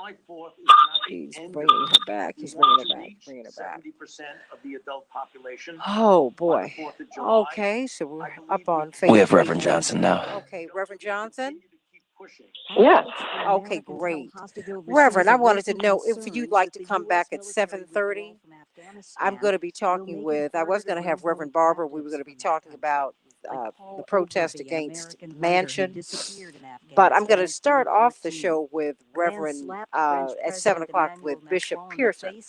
July 4th is not the He's end of bringing it. her back. We He's want bringing to her back. reach Bringing her back. 70% of the adult population Oh by the boy. 4th of July. Okay, so we're I up believe we on can We have Facebook. Reverend Johnson now. Okay, Don't Reverend we will Johnson. continue to keep pushing. Yes. Okay, great. Reverend, I wanted to know if you'd like to come back at 7:30. I'm going to be talking with, I was going to have Reverend Barber. We were going to be talking about the protest against Mansion. But I'm going to start off the show with Reverend at 7 o'clock with Bishop Pearson.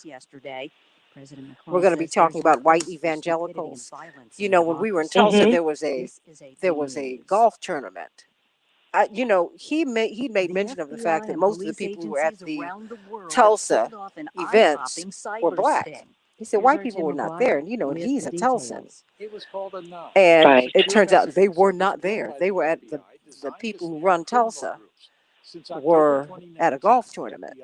We're going to be talking about white evangelicals. You know, when we were in Tulsa, there was a golf tournament. He made mention of the fact that most of the people who were at the Tulsa events were black. He said white people were not there, and and he's a Tulsan. It was called a no. And Right. it turns out they were not there. They were at the people who run Tulsa were at a golf tournament.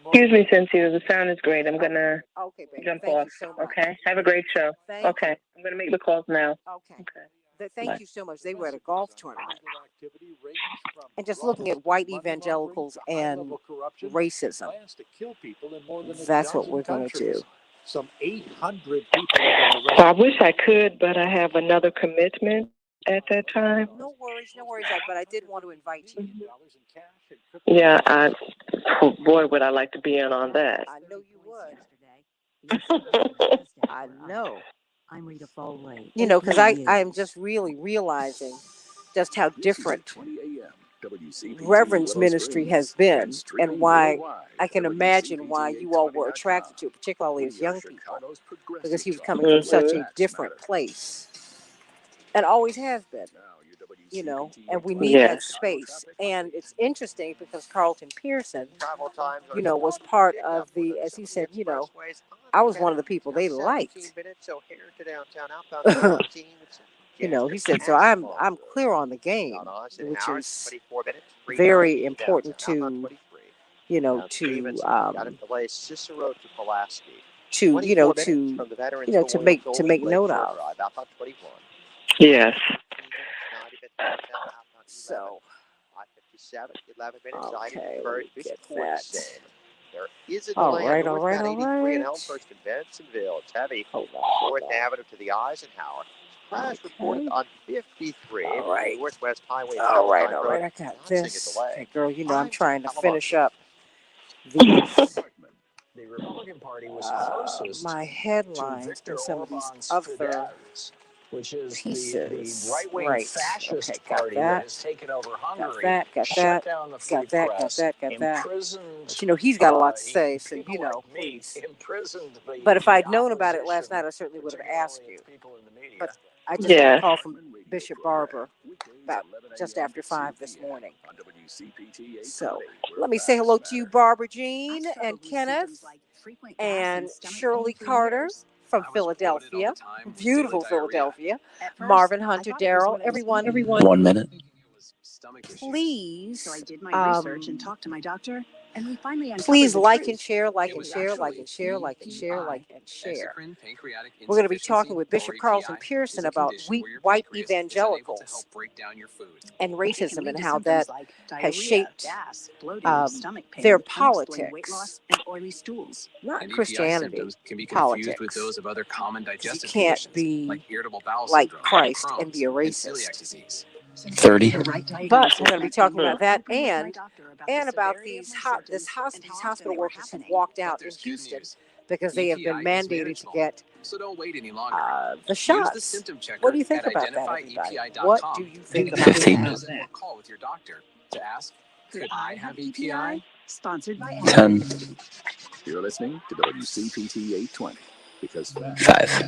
Excuse me, Cynthia. The sound is great. I'm going to Okay, baby. jump Thank off. you so much. Okay. Have a great show. Thank Okay. I'm going to make the calls now. Okay. Okay. Thank Bye. you so much. They were at a golf tournament. And just looking at white evangelicals and racism, that's what we're going to do. Some 800 people have been arrested. So I wish I could, but I have another commitment at that time. No worries, but I did want to invite you. Yeah, boy, would I like to be in on that. I know you would. I know. Because I am just really realizing just how different Reverend's ministry has been, and why I can imagine why you all were attracted to it, particularly as young people, because he was coming from such a different place, and always has been, and we need that space. And it's interesting because Carlton Pearson, was part of the, as he said, I was one of the people they liked. He said, so I'm clear on the game, which is very important to make note of. Yes. So, okay, let me get that. There is a All delay right. on northbound 83 in Elmhurst and Bensonville. It's heavy. Hold on. 4th Avenue to the Eisenhower. Crash reported on 53. All right. Northwest Highway. All right. I got this. Okay, girl, I'm trying to finish up these. The Republican Party was closest My to headlines Viktor and some of these Orban's other Fidesz, which is pieces. the right-wing Right. fascist Okay, got party that. that has taken over Hungary, Got shut that. down the free Got that. press, Got that. imprisoned. But, he's got a lot to say, so people like me, please. imprisoned But if I'd the known about it last opposition, night, I certainly would have asked you. people in the media. But I just got a call from Bishop Barber about just after 5 this morning. So let me say hello to you, Barbara Jean and Kenneth and Shirley Carter from Philadelphia, beautiful Philadelphia. Marvin Hunter, Darrell, everyone. 1 minute. Please, So I did my research and talked to my doctor, and we finally uncovered please the like truth. and share. We're going to be talking with Bishop Carlton Pearson about white evangelicals and racism and how that has shaped their politics, not Christianity, politics. You can't be like Christ and be a racist. 30. But we're going to be talking about that and about these hospital workers who walked out in Houston because they have been mandated to get the shots. What do you think about that, everybody? What do you think about 15. that? Call with your doctor to ask, could I have EPI? Sponsored by 10. You're listening to WCPT 820 because 5.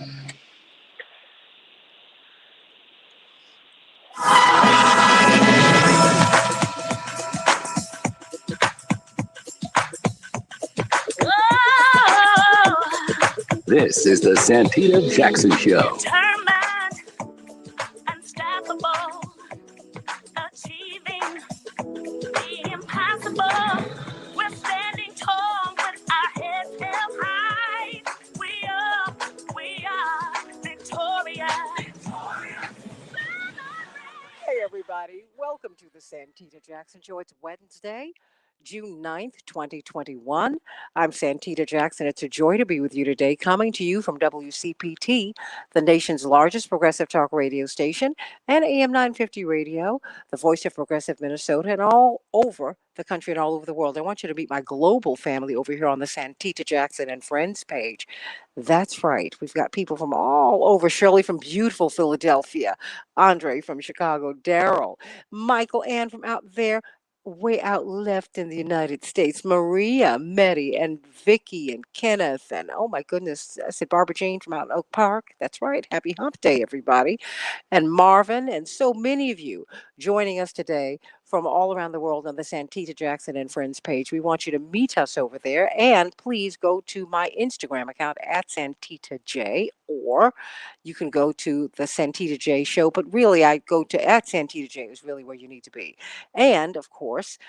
this is the Santita Jackson Show. Determined, unstoppable, achieving the impossible. We're standing tall with our heads held high. We are victorious. Hey, everybody. Welcome to the Santita Jackson Show. It's Wednesday, June 9th, 2021. I'm Santita Jackson. It's a joy to be with you today, coming to you from WCPT, the nation's largest progressive talk radio station, and AM 950 radio, the voice of progressive Minnesota, and all over the country and all over the world. I want you to meet my global family over here on the Santita Jackson and Friends page. That's right. We've got people from all over. Shirley from beautiful Philadelphia, Andre from Chicago, Daryl, Michael, Ann from out there, way out left in the United States, Maria, Meddy, and Vicky, and Kenneth, and oh my goodness, I said Barbara Jane from out in Oak Park. That's right. Happy Hump Day, everybody. And Marvin, and so many of you joining us today from all around the world on the Santita Jackson and Friends page. We want you to meet us over there, and please go to my Instagram account at Santita J, or you can go to the Santita J show, but really I go to at Santita J is really where you need to be. And of course,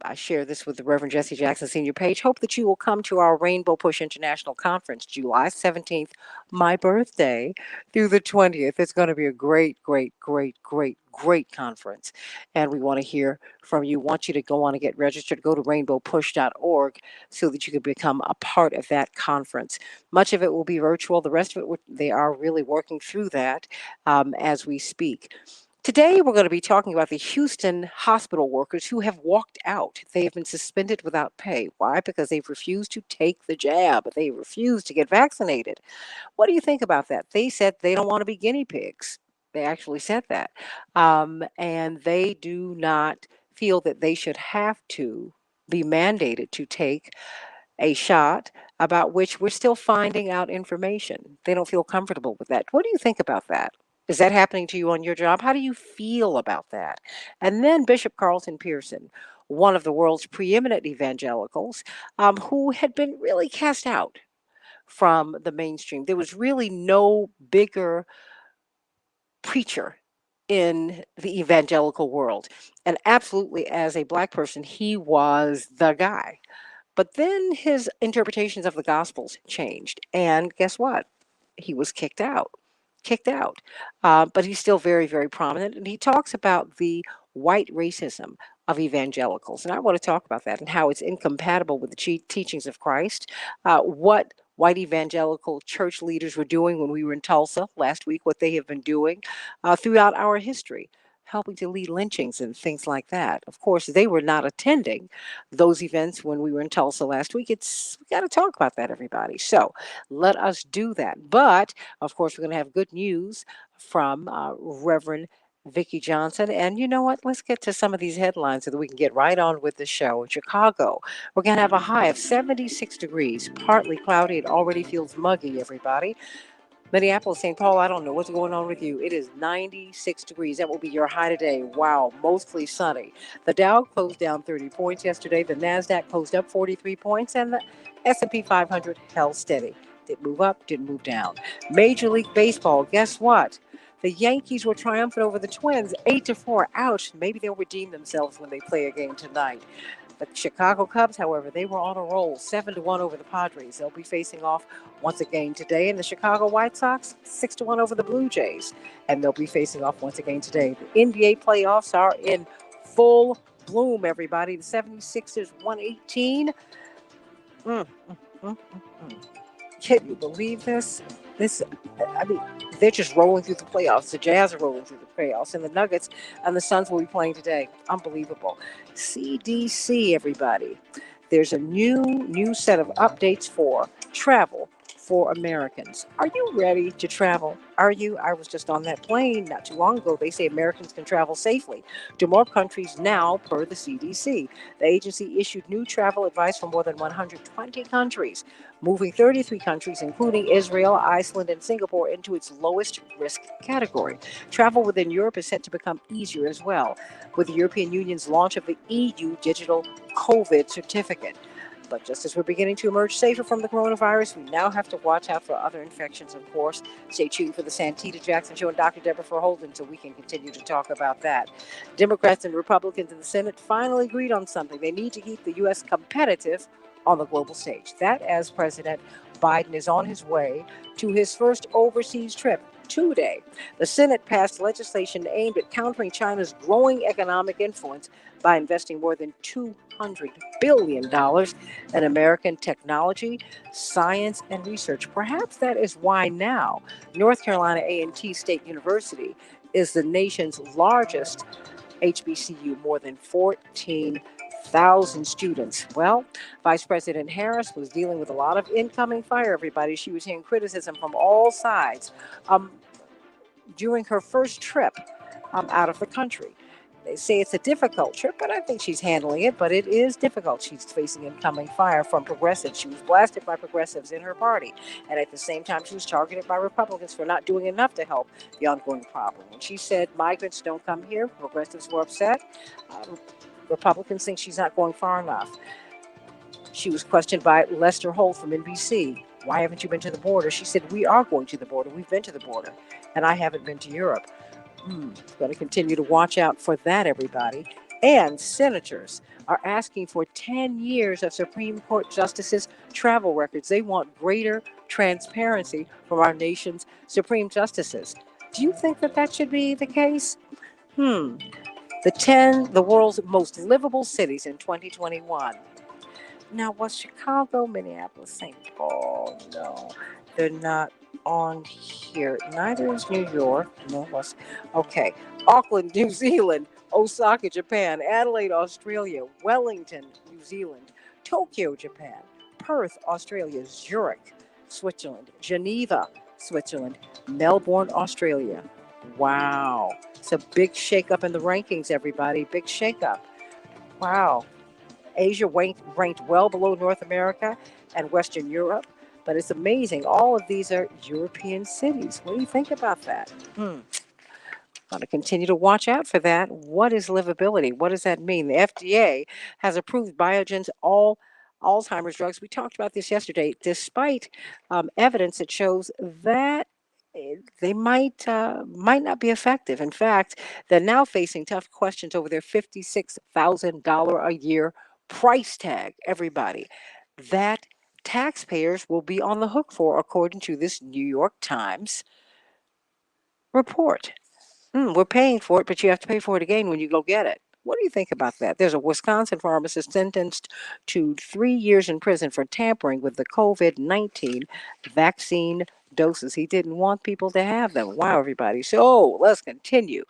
I share this with the Reverend Jesse Jackson Senior page. Hope that you will come to our Rainbow Push International Conference, July 17th, my birthday, through the 20th. It's going to be a great, great, great, great, great conference. And we want to hear from you. Want you to go on and get registered. Go to rainbowpush.org so that you can become a part of that conference. Much of it will be virtual. The rest of it, they are really working through that as we speak. Today, we're going to be talking about the Houston hospital workers who have walked out. They have been suspended without pay. Why? Because they've refused to take the jab. They refused to get vaccinated. What do you think about that? They said they don't want to be guinea pigs. They actually said that. And they do not feel that they should have to be mandated to take a shot about which we're still finding out information. They don't feel comfortable with that. What do you think about that? Is that happening to you on your job? How do you feel about that? And then Bishop Carlton Pearson, one of the world's preeminent evangelicals, who had been really cast out from the mainstream. There was really no bigger preacher in the evangelical world. And absolutely, as a Black person, he was the guy. But then his interpretations of the Gospels changed. And guess what? He was kicked out. Kicked out. But he's still very, very prominent. And he talks about the white racism of evangelicals. And I want to talk about that and how it's incompatible with the teachings of Christ. What white evangelical church leaders were doing when we were in Tulsa last week, what they have been doing throughout our history, helping to lead lynchings and things like that. Of course, they were not attending those events when we were in Tulsa last week. We got to talk about that, everybody. So let us do that. But of course, we're going to have good news from Reverend Vicki Johnson. And you know what? Let's get to some of these headlines so that we can get right on with the show. In Chicago, we're going to have a high of 76 degrees, partly cloudy. It already feels muggy, everybody. Minneapolis, St. Paul, I don't know what's going on with you. It is 96 degrees. That will be your high today. Wow, mostly sunny. The Dow closed down 30 points yesterday. The NASDAQ closed up 43 points, and the S&P 500 held steady. Didn't move up, didn't move down. Major League Baseball, guess what? The Yankees were triumphant over the Twins, 8-4. Ouch, maybe they'll redeem themselves when they play a game tonight. The Chicago Cubs, however, they were on a roll, 7-1 over the Padres. They'll be facing off once again today. And the Chicago White Sox, 6-1 over the Blue Jays. And they'll be facing off once again today. The NBA playoffs are in full bloom, everybody. The 76ers, 118. Can you believe this? They're just rolling through the playoffs. The Jazz are rolling through the playoffs, and the Nuggets and the Suns will be playing today. Unbelievable. CDC, everybody. There's a new set of updates for travel for Americans. Are you ready to travel? Are you? I was just on that plane not too long ago. They say Americans can travel safely to more countries now per the CDC. The agency issued new travel advice for more than 120 countries, moving 33 countries, including Israel, Iceland, and Singapore, into its lowest risk category. Travel within Europe is set to become easier as well, with the European Union's launch of the EU Digital COVID Certificate. But just as we're beginning to emerge safer from the coronavirus, we now have to watch out for other infections, of course. Stay tuned for the Santita Jackson Show and Dr. Deborah Holden so we can continue to talk about that. Democrats and Republicans in the Senate finally agreed on something. They need to keep the U.S. competitive on the global stage. That as President Biden is on his way to his first overseas trip today. The Senate passed legislation aimed at countering China's growing economic influence by investing more than $200 billion in American technology, science, and research. Perhaps that is why now North Carolina A&T State University is the nation's largest HBCU, more than 14,000 students. Well, Vice President Harris was dealing with a lot of incoming fire, everybody. She was hearing criticism from all sides during her first trip out of the country. They say it's a difficult trip, but I think she's handling it. But it is difficult. She's facing incoming fire from progressives. She was blasted by progressives in her party. And at the same time, she was targeted by Republicans for not doing enough to help the ongoing problem. When she said migrants don't come here, progressives were upset. Republicans think she's not going far enough. She was questioned by Lester Holt from NBC. Why haven't you been to the border? She said, we are going to the border. We've been to the border. And I haven't been to Europe. Got to continue to watch out for that, everybody. And senators are asking for 10 years of Supreme Court justices' travel records. They want greater transparency from our nation's Supreme Justices. Do you think that should be the case? The world's most livable cities in 2021. Now, was Chicago, Minneapolis, St. Paul? No, they're not on here. Neither is New York. No, okay. Auckland, New Zealand. Osaka, Japan. Adelaide, Australia. Wellington, New Zealand. Tokyo, Japan. Perth, Australia. Zurich, Switzerland. Geneva, Switzerland. Melbourne, Australia. Wow. It's a big shakeup in the rankings, everybody. Big shakeup. Wow. Asia ranked well below North America and Western Europe, but it's amazing. All of these are European cities. What do you think about that? Got to continue to watch out for that. What is livability? What does that mean? The FDA has approved Biogen's Alzheimer's drugs. We talked about this yesterday, despite evidence that shows that they might not be effective. In fact, they're now facing tough questions over their $56,000 a year price tag, everybody, that taxpayers will be on the hook for, according to this New York Times report. We're paying for it, but you have to pay for it again when you go get it. What do you think about that? There's a Wisconsin pharmacist sentenced to 3 years in prison for tampering with the COVID-19 vaccine doses. He didn't want people to have them. Wow, everybody. So let's continue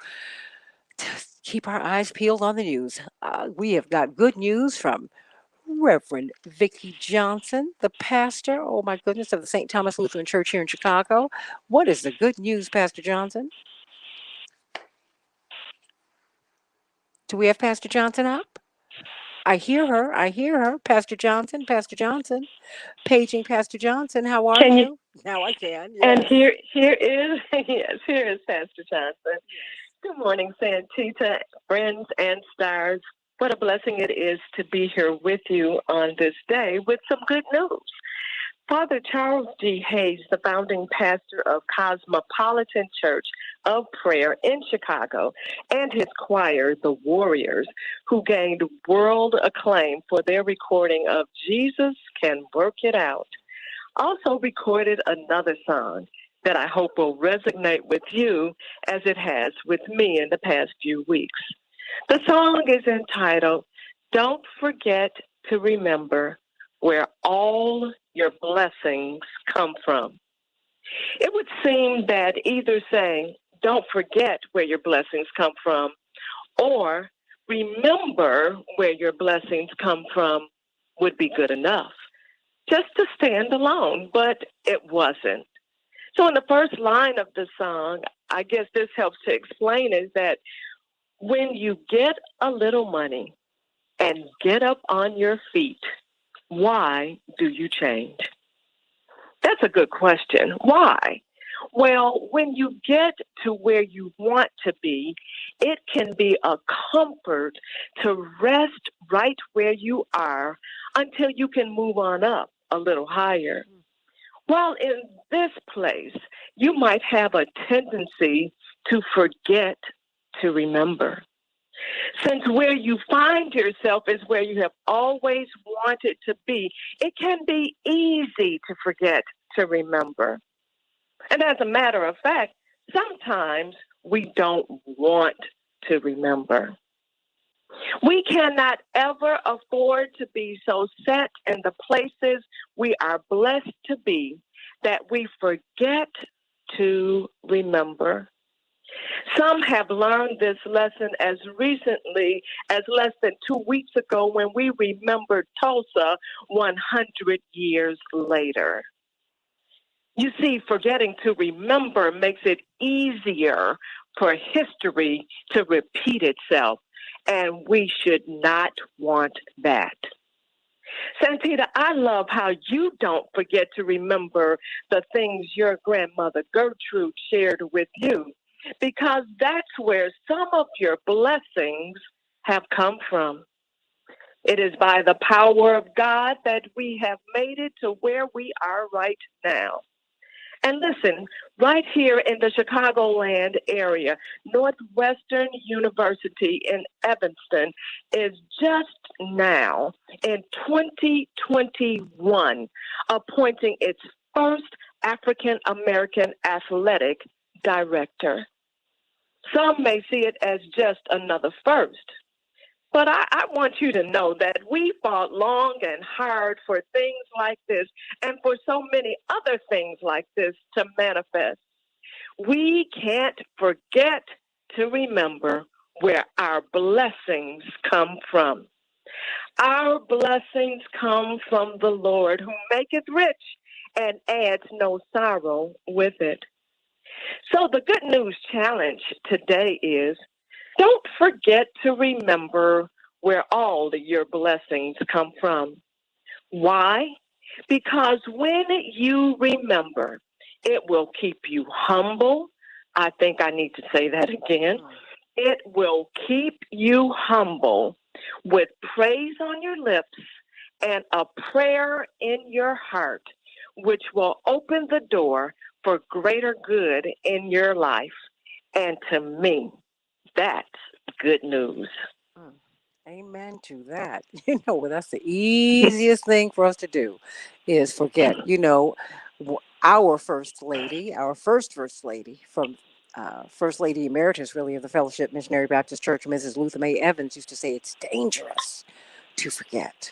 to keep our eyes peeled on the news. We have got good news from Reverend Vicki Johnson, the pastor, oh my goodness, of the St. Thomas Lutheran Church here in Chicago. What is the good news, Pastor Johnson? Do we have Pastor Johnson up? I hear her. Pastor Johnson. Paging Pastor Johnson. How are you? Now I can. Yes. And here is Pastor Johnson. Good morning, Santita, friends and stars. What a blessing it is to be here with you on this day with some good news. Father Charles G. Hayes, the founding pastor of Cosmopolitan Church of Prayer in Chicago, and his choir, the Warriors, who gained world acclaim for their recording of Jesus Can Work It Out, also recorded another song that I hope will resonate with you as it has with me in the past few weeks. The song is entitled, Don't Forget to Remember Where All Your Blessings Come From. It would seem that either saying, don't forget where your blessings come from, or remember where your blessings come from would be good enough, just to stand alone, but it wasn't. So in the first line of the song, I guess this helps to explain is that when you get a little money and get up on your feet, why do you change? That's a good question. Why? Well, when you get to where you want to be, it can be a comfort to rest right where you are until you can move on up a little higher. While in this place, you might have a tendency to forget to remember. Since where you find yourself is where you have always wanted to be, it can be easy to forget to remember. And as a matter of fact, sometimes we don't want to remember. We cannot ever afford to be so set in the places we are blessed to be that we forget to remember. Some have learned this lesson as recently as less than 2 weeks ago when we remembered Tulsa 100 years later. You see, forgetting to remember makes it easier for history to repeat itself, and we should not want that. Santita, I love how you don't forget to remember the things your grandmother Gertrude shared with you, because that's where some of your blessings have come from. It is by the power of God that we have made it to where we are right now. And listen, right here in the Chicagoland area, Northwestern University in Evanston is just now in 2021 appointing its first African American athletic director. Some may see it as just another first. But I want you to know that we fought long and hard for things like this and for so many other things like this to manifest. We can't forget to remember where our blessings come from. Our blessings come from the Lord who maketh rich and adds no sorrow with it. So the good news challenge today is don't forget to remember where all your blessings come from. Why? Because when you remember, it will keep you humble. I think I need to say that again. It will keep you humble with praise on your lips and a prayer in your heart, which will open the door for greater good in your life. And to me, that's good news. Amen to that. That's the easiest thing for us to do is forget. Our first lady, our first lady from First Lady Emeritus, really, of the Fellowship Missionary Baptist Church, Mrs. Luther May Evans, used to say it's dangerous to forget.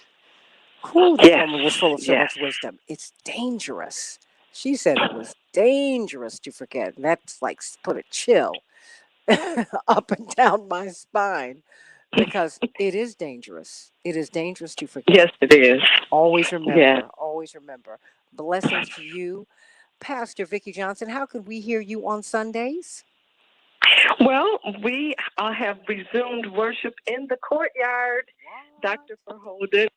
Who the woman was full of so much wisdom. It's dangerous. She said it was dangerous to forget. And that's like put a chill up and down my spine because it is dangerous. It is dangerous to forget. Yes, it is. Always remember. Yeah. Always remember. Blessings to you, Pastor Vicki Johnson. How could we hear you on Sundays? Well, we have resumed worship in the courtyard, Dr. Verholden.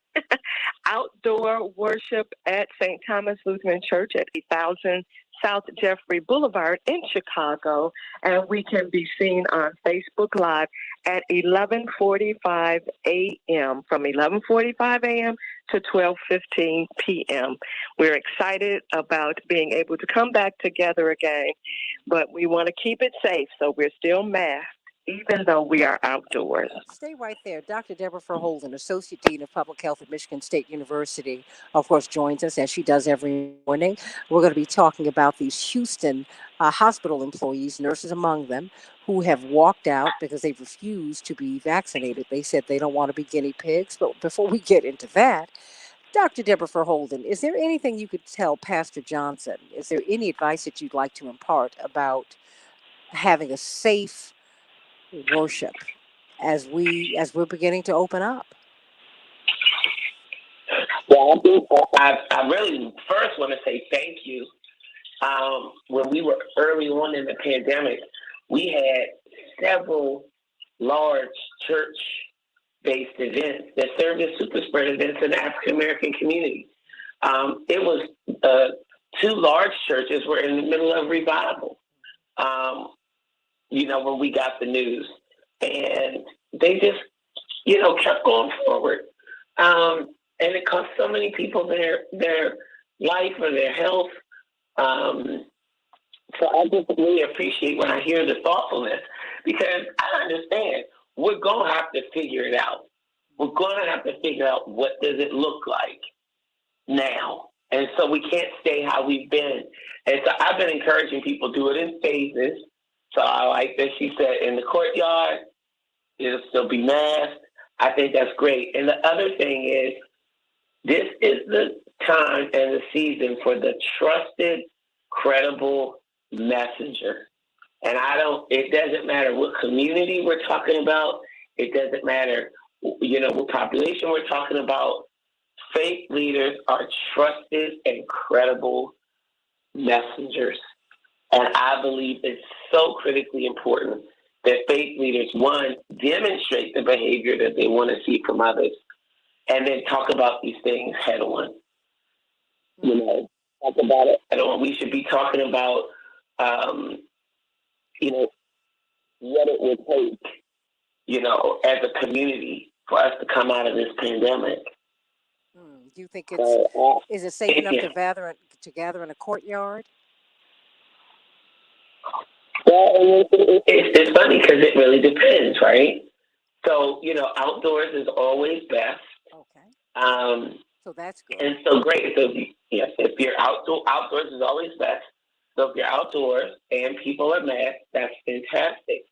Outdoor worship at St. Thomas Lutheran Church at 8000 South Jeffrey Boulevard in Chicago. And we can be seen on Facebook Live at 11:45 a.m. from 11:45 a.m. to 12:15 p.m. We're excited about being able to come back together again, but we want to keep it safe, so we're still masked, even though we are outdoors. Stay right there. Dr. Deborah Verholden, Associate Dean of Public Health at Michigan State University, of course, joins us as she does every morning. We're going to be talking about these Houston hospital employees, nurses among them, who have walked out because they've refused to be vaccinated. They said they don't want to be guinea pigs. But before we get into that, Dr. Deborah Verholden, is there anything you could tell Pastor Johnson? Is there any advice that you'd like to impart about having a safe worship as we're beginning to open up? Well, I really first want to say thank you. When we were early on in the pandemic, we had several large church-based events that served as super spread events in the African American community. It was two large churches were in the middle of revival. When we got the news, and they just, kept going forward. And it cost so many people their life or their health. So I just really appreciate when I hear the thoughtfulness, because I understand we're going to have to figure it out. We're going to have to figure out what does it look like now. And so we can't stay how we've been. And so I've been encouraging people to do it in phases. So I like that she said in the courtyard, it'll still be masked. I think that's great. And the other thing is, this is the time and the season for the trusted, credible messenger. And it doesn't matter what community we're talking about. It doesn't matter, what population we're talking about. Faith leaders are trusted and credible messengers. And I believe it's so critically important that faith leaders, one, demonstrate the behavior that they want to see from others, and then talk about these things head on. Talk about it head on. We should be talking about, what it would take, as a community for us to come out of this pandemic. Do you think is it safe enough to gather in a courtyard? Well, it's funny because it really depends, right? So, outdoors is always best. Okay. So that's good. And so great. So if you're outdoors is always best. So if you're outdoors and people are masked, that's fantastic.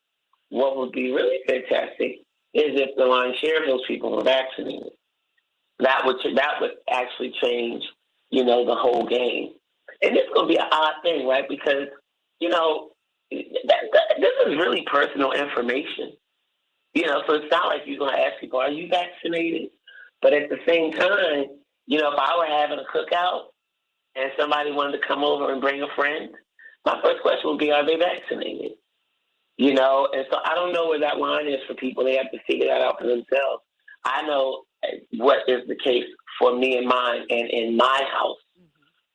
What would be really fantastic is if the lion's share of those people were vaccinated. That would actually change, the whole game. And it's going to be an odd thing, right? Because, this is really personal information. So it's not like you're going to ask people, are you vaccinated? But at the same time, if I were having a cookout and somebody wanted to come over and bring a friend, my first question would be, are they vaccinated? And so I don't know where that line is for people. They have to figure that out for themselves. I know what is the case for me and mine and in my house,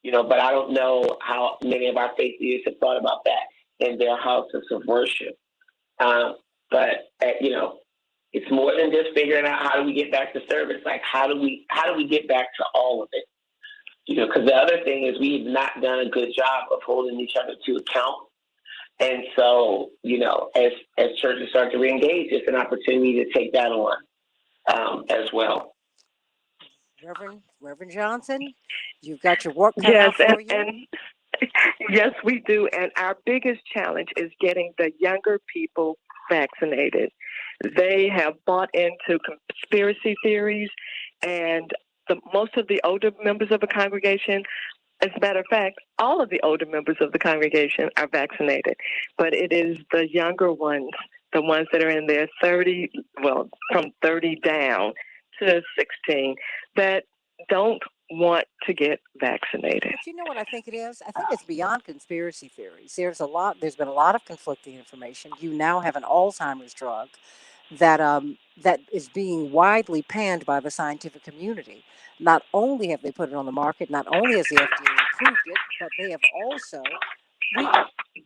but I don't know how many of our faith leaders have thought about that in their houses of worship. But it's more than just figuring out how do we get back to service. Like how do we get back to all of it? Because the other thing is we've not done a good job of holding each other to account. And so, as churches start to reengage, it's an opportunity to take that on as well. Reverend Johnson, you've got your work cut out for you. And yes, we do. And our biggest challenge is getting the younger people vaccinated. They have bought into conspiracy theories, and most of the older members of the congregation, as a matter of fact, all of the older members of the congregation are vaccinated. But it is the younger ones, the ones that are in their from 30 down to 16, that don't want to get vaccinated. But you know what I think it is? I think it's beyond conspiracy theories. There's been a lot of conflicting information. You now have an Alzheimer's drug that is being widely panned by the scientific community. Not only have they put it on the market, not only has the FDA approved it, but they have also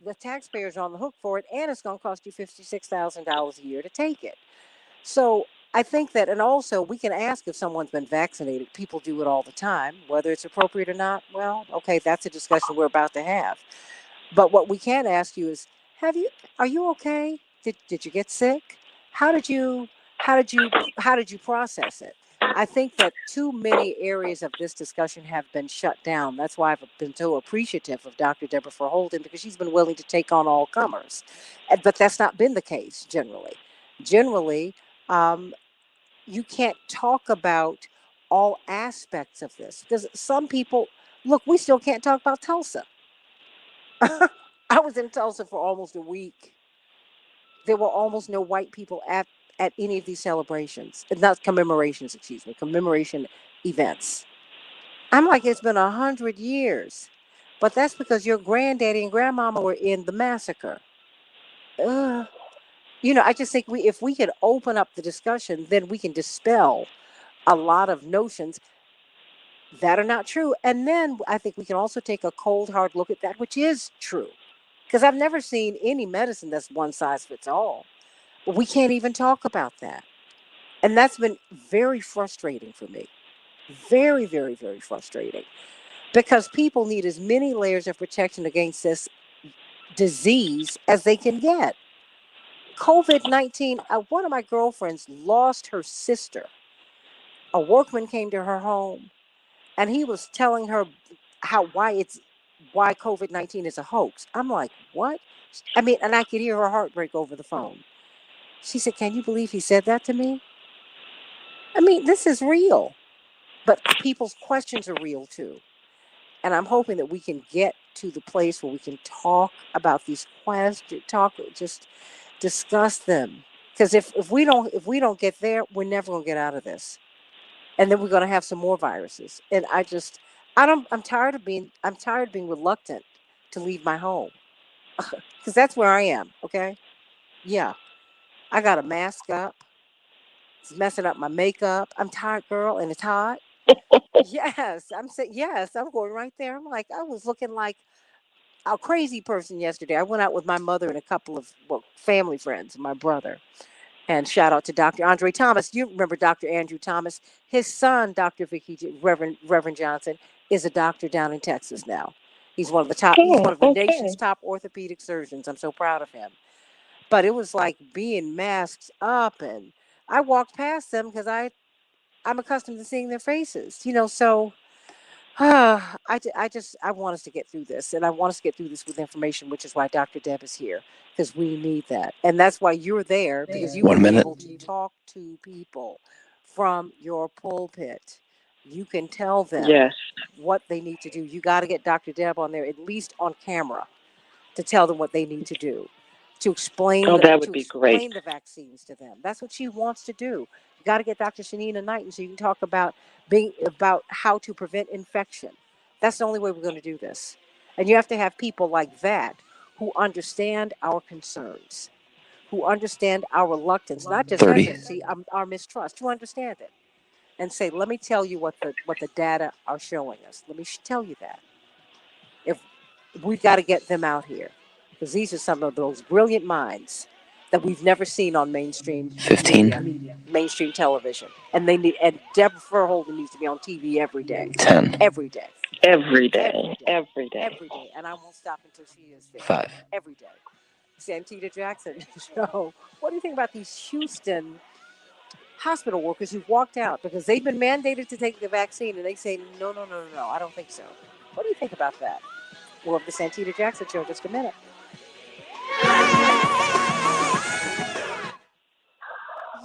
the taxpayers are on the hook for it, and it's going to cost you $56,000 a year to take it. So I think that, and also we can ask if someone's been vaccinated. People do it all the time, whether it's appropriate or not. Well, okay, that's a discussion we're about to have. But what we can ask you is, are you okay? Did you get sick? How did you process it? I think that too many areas of this discussion have been shut down. That's why I've been so appreciative of Dr. Deborah Verholden, because she's been willing to take on all comers. But that's not been the case generally. Generally, you can't talk about all aspects of this because some people, look, we still can't talk about Tulsa. I was in Tulsa for almost a week. There were almost no white people at any of these celebrations, not commemorations, commemoration events. I'm like, it's been 100 years. But that's because your granddaddy and grandmama were in the massacre. I just think if we could open up the discussion, then we can dispel a lot of notions that are not true. And then I think we can also take a cold, hard look at that, which is true. Because I've never seen any medicine that's one size fits all. But we can't even talk about that. And that's been very frustrating for me. Very, very, very frustrating. Because people need as many layers of protection against this disease as they can get. COVID-19, one of my girlfriends lost her sister. A workman came to her home, and he was telling her why it's why COVID-19 is a hoax. I'm like, what? I mean, and I could hear her heart break over the phone. She said, can you believe he said that to me? I mean, this is real. But people's questions are real too. And I'm hoping that we can get to the place where we can talk about these questions, just discuss them. Because if we don't get there, we're never gonna get out of this. And then we're gonna have some more viruses. And I'm tired of being reluctant to leave my home. Because that's where I am, okay? Yeah. I got a mask up. It's messing up my makeup. I'm tired, girl, and it's hot. Yes, I'm saying yes. I'm going right there. I'm like, I was looking like a crazy person yesterday. I went out with my mother and a couple of family friends, my brother. And shout out to Dr. Andre Thomas. You remember Dr. Andrew Thomas? His son, Dr. Reverend Johnson, is a doctor down in Texas now. He's one of the top. He's Oh, one of the okay. nation's top orthopedic surgeons. I'm so proud of him. But it was like being masked up, and I walked past them because I'm accustomed to seeing their faces. So I want us to get through this, and I want us to get through this with information, which is why Dr. Deb is here, because we need that, and that's why you're there, because you One can be minute. able to talk to people from your pulpit. You can tell them Yes. what they need to do. You got to get Dr. Deb on there, at least on camera, to tell them what they need to do, to explain Oh, that would be great. the vaccines to them. That's what she wants to do. You got to get Dr. Shanina Knighton so you can talk about how to prevent infection. That's the only way we're going to do this. And you have to have people like that who understand our concerns, who understand our reluctance, not just 30. hesitancy, our mistrust, to understand it and say, let me tell you what the data are showing us. Let me tell you that. If we've got to get them out here, because these are some of those brilliant minds that we've never seen on mainstream 15. media, mainstream television, and Deborah Furholden needs to be on TV every day, 10. every day, Every day. every day, Every day. every day, and I won't stop until she is there 5. every day. Santita Jackson show. What do you think about these Houston hospital workers who've walked out because they've been mandated to take the vaccine, and they say no, no, no, no, no, I don't think so. What do you think about that? We'll have the Santita Jackson show in just a minute.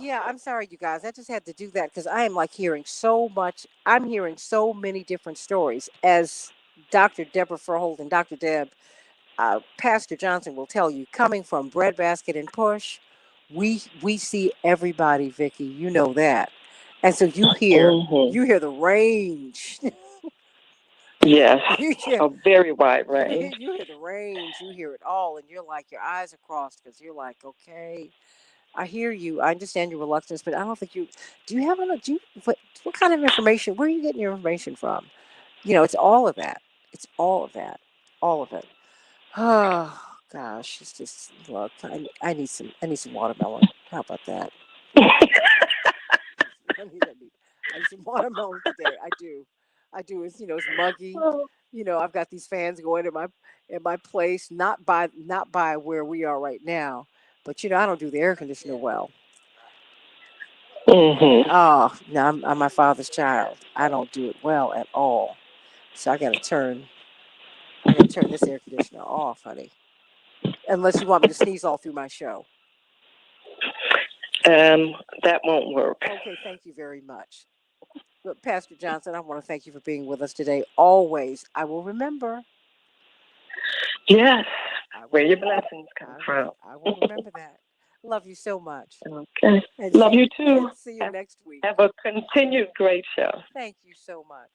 Yeah, I'm sorry, you guys. I just had to do that because I am like hearing so much. I'm hearing so many different stories. As Dr. Deborah Furholden, Dr. Deb, Pastor Johnson will tell you, coming from Breadbasket and Push, we see everybody, Vicky. You know that, and so Mm-hmm. you hear the range. Yes. you hear A very wide range. you hear the range. You hear it all, and you're like your eyes are crossed because you're like, okay. I hear you. I understand your reluctance, but I don't think you. Do you have a? Do you, what kind of information? Where are you getting your information from? It's all of that. It's all of that. All of it. Oh gosh, it's just look. I need some watermelon. How about that? I need some watermelon today. I do. I do. It's muggy. I've got these fans going in my place, not by where we are right now, but I don't do the air conditioner well. Mm-hmm. Oh, now I'm my father's child. I don't do it well at all. So I gotta turn this air conditioner off, honey. Unless you want me to sneeze all through my show. That won't work. Okay, thank you very much. Look, Pastor Johnson, I want to thank you for being with us today. Always. I will remember. Yes. I will Where your remember. blessings come from. I will remember that. Love you so much. Okay. And Love you too. and see you next week. Have a continued great show. Thank you so much.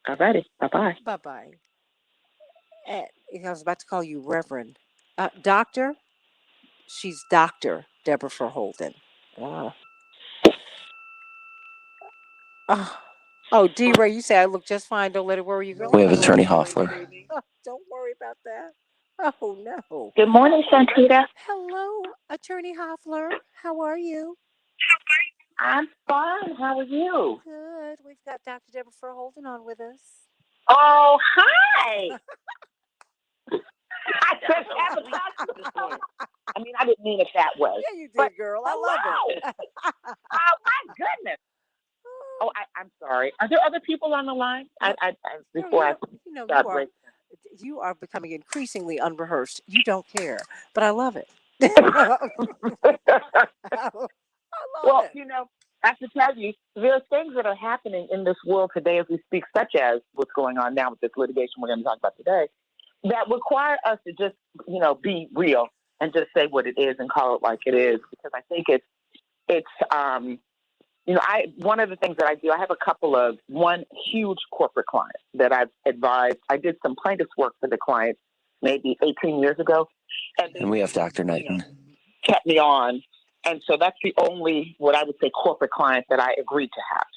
All righty. Bye-bye. Bye-bye. I was about to call you Reverend. Doctor? She's Dr. Deborah Verholden. Uh, D. Ray, you say I look just fine. Don't let it worry you, girl. We I'm have not Attorney worried. Hoffler. Don't worry about that. Oh, no. Good morning, Santita. Hello, Attorney Hoffler. How are you? I'm fine. How are you? Good. We've got Dr. Deborah Verholden on with us. Oh, hi. I just haven't talked to you this morning. I mean, I didn't mean it that way. Yeah, you did, But girl. I love it. oh, my goodness. Oh, I'm sorry. Are there other people on the line? Before I you start are. breaking. You are becoming increasingly unrehearsed. You don't care, but I love it. I love Well, it. I have to tell you, there are things that are happening in this world today as we speak, such as what's going on now with this litigation we're going to talk about today, that require us to just, be real and just say what it is and call it like it is. Because I think it's one of the things that I do, I have one huge corporate client that I've advised. I did some plaintiff's work for the client maybe 18 years ago. And we have Dr. Knighton. Kept me on. And so that's the only, what I would say, corporate client that I agreed to have.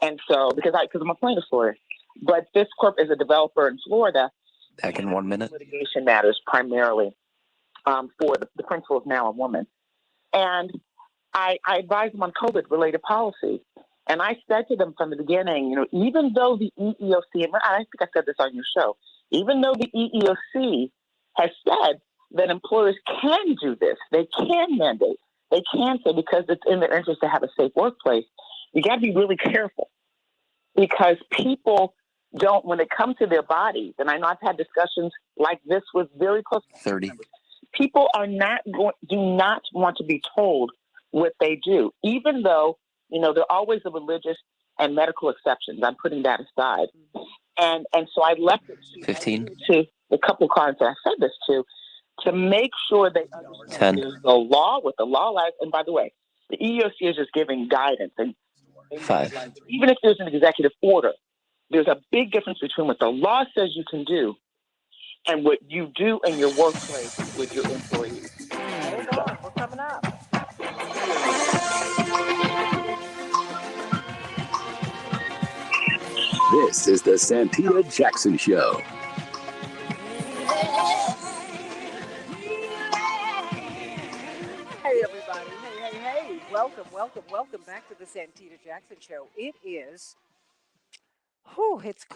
And so, because I'm a plaintiff's lawyer. But this corp is a developer in Florida. Back in 1 minute. Litigation matters primarily for the principal is now a woman. And I advised them on COVID-related policies. And I said to them from the beginning, even though the EEOC, and I think I said this on your show, even though the EEOC has said that employers can do this, they can mandate, they can say because it's in their interest to have a safe workplace, you got to be really careful because people don't, when it comes to their bodies, and I know I've had discussions like this with very close 30. People do not want to be told what they do, even though, there are always the religious and medical exceptions. I'm putting that aside. And so I left it 15. To the couple clients that I said this to make sure they understand 10. there's the law, what the law allows. And by the way, the EEOC is just giving guidance. And 5. even if there's an executive order, there's a big difference between what the law says you can do and what you do in your workplace with your employees. Hold on, we're coming up. This is the Santita Jackson Show. Hey, everybody. Hey. Welcome back to the Santita Jackson Show. It is,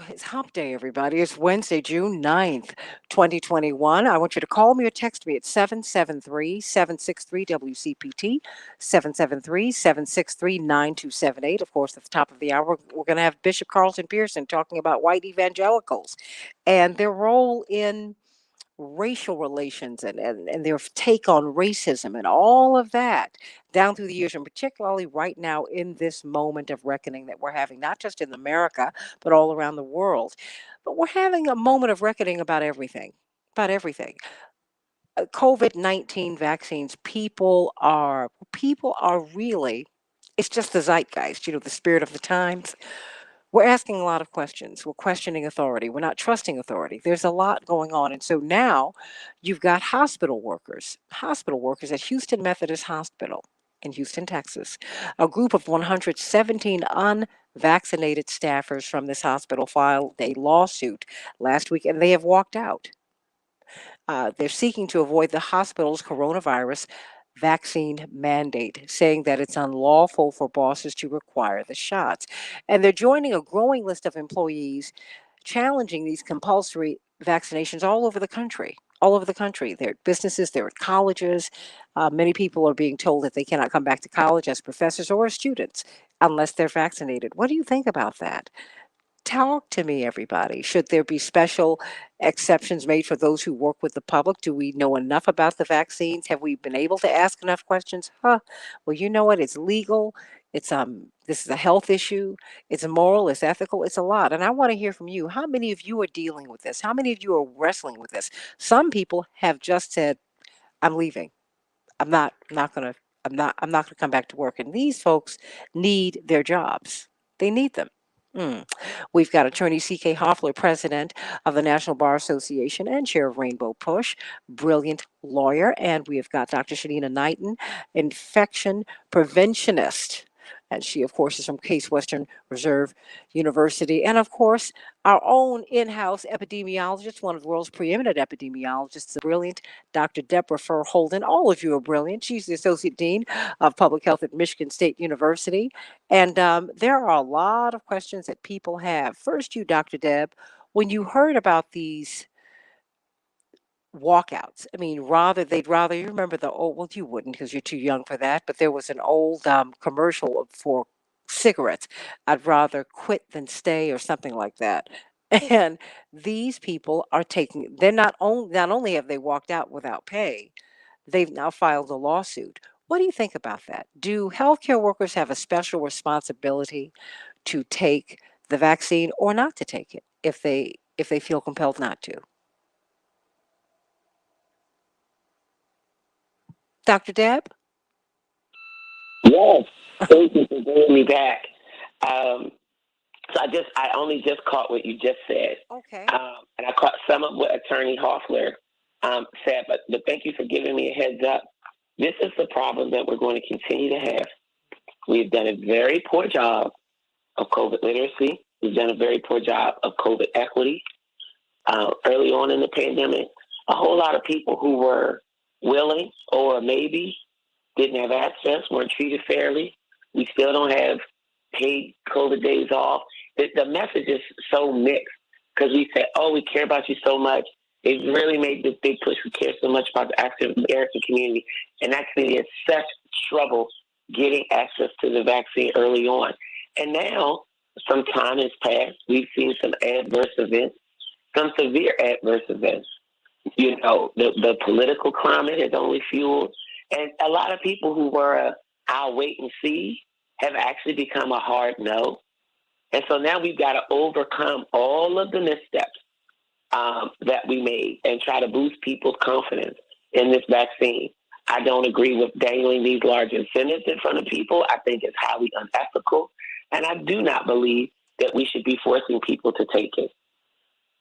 it's hump day, everybody. It's Wednesday, June 9th, 2021. I want you to call me or text me at 773-763-WCPT, 773-763-9278. Of course, at the top of the hour, we're going to have Bishop Carlton Pearson talking about white evangelicals and their role in racial relations and their take on racism and all of that down through the years, and particularly right now in this moment of reckoning that we're having, not just in America, but all around the world. But we're having a moment of reckoning about everything. COVID-19 vaccines, people are really, it's just the zeitgeist, the spirit of the times. We're asking a lot of questions. We're questioning authority. We're not trusting authority. There's a lot going on. And so now you've got hospital workers at Houston Methodist Hospital in Houston, Texas. A group of 117 unvaccinated staffers from this hospital filed a lawsuit last week, and they have walked out. They're seeking to avoid the hospital's coronavirus vaccine mandate, saying that it's unlawful for bosses to require the shots. And they're joining a growing list of employees challenging these compulsory vaccinations all over the country. All over the country. They're at businesses, they're at colleges. Many people are being told that they cannot come back to college as professors or as students unless they're vaccinated. What do you think about that? Talk to me, everybody. Should there be special exceptions made for those who work with the public? Do we know enough about the vaccines? Have we been able to ask enough questions? Well, you know what? It's legal. This is a health issue. It's moral, it's ethical, it's a lot. And I want to hear from you. How many of you are dealing with this? How many of you are wrestling with this? Some people have just said, I'm leaving. I'm not gonna come back to work. And these folks need their jobs. They need them. Mm. We've got attorney C.K. Hoffler, president of the National Bar Association and chair of Rainbow Push, brilliant lawyer. And we have got Dr. Shanina Knighton, infection preventionist. And she, of course, is from Case Western Reserve University. And, of course, our own in-house epidemiologist, one of the world's preeminent epidemiologists, the brilliant Dr. Deborah Fur Holden. All of you are brilliant. She's the Associate Dean of Public Health at Michigan State University. And there are a lot of questions that people have. First, you, Dr. Deb, when you heard about these walkouts, I mean, you remember the old, well, you wouldn't because you're too young for that, but there was an old commercial for cigarettes. I'd rather quit than stay or something like that. And these people are taking, they're not only have they walked out without pay, they've now filed a lawsuit. What do you think about that? Do healthcare workers have a special responsibility to take the vaccine or not to take it if they feel compelled not to? Dr. Deb? Yes, thank you for bringing me back. Um, so I only just caught what you just said, Okay. and I caught some of what Attorney Hoffler said. But thank you for giving me a heads up. This is the problem that we're going to continue to have. We've done a very poor job of COVID literacy. We've done a very poor job of COVID equity. Early on in the pandemic, a whole lot of people who were willing or maybe didn't have access, weren't treated fairly. We still don't have paid COVID days off. The message is so mixed because we say, oh, we care about you so much. They've really made this big push. We care so much about the African American community. And actually, it's such trouble getting access to the vaccine early on. And now, some time has passed. We've seen some adverse events, some severe adverse events. You know, the political climate has only fueled. And a lot of people who were I'll wait and see have actually become a hard no. And so now we've got to overcome all of the missteps that we made and try to boost people's confidence in this vaccine. I don't agree with dangling these large incentives in front of people. I think it's highly unethical. And I do not believe that we should be forcing people to take it.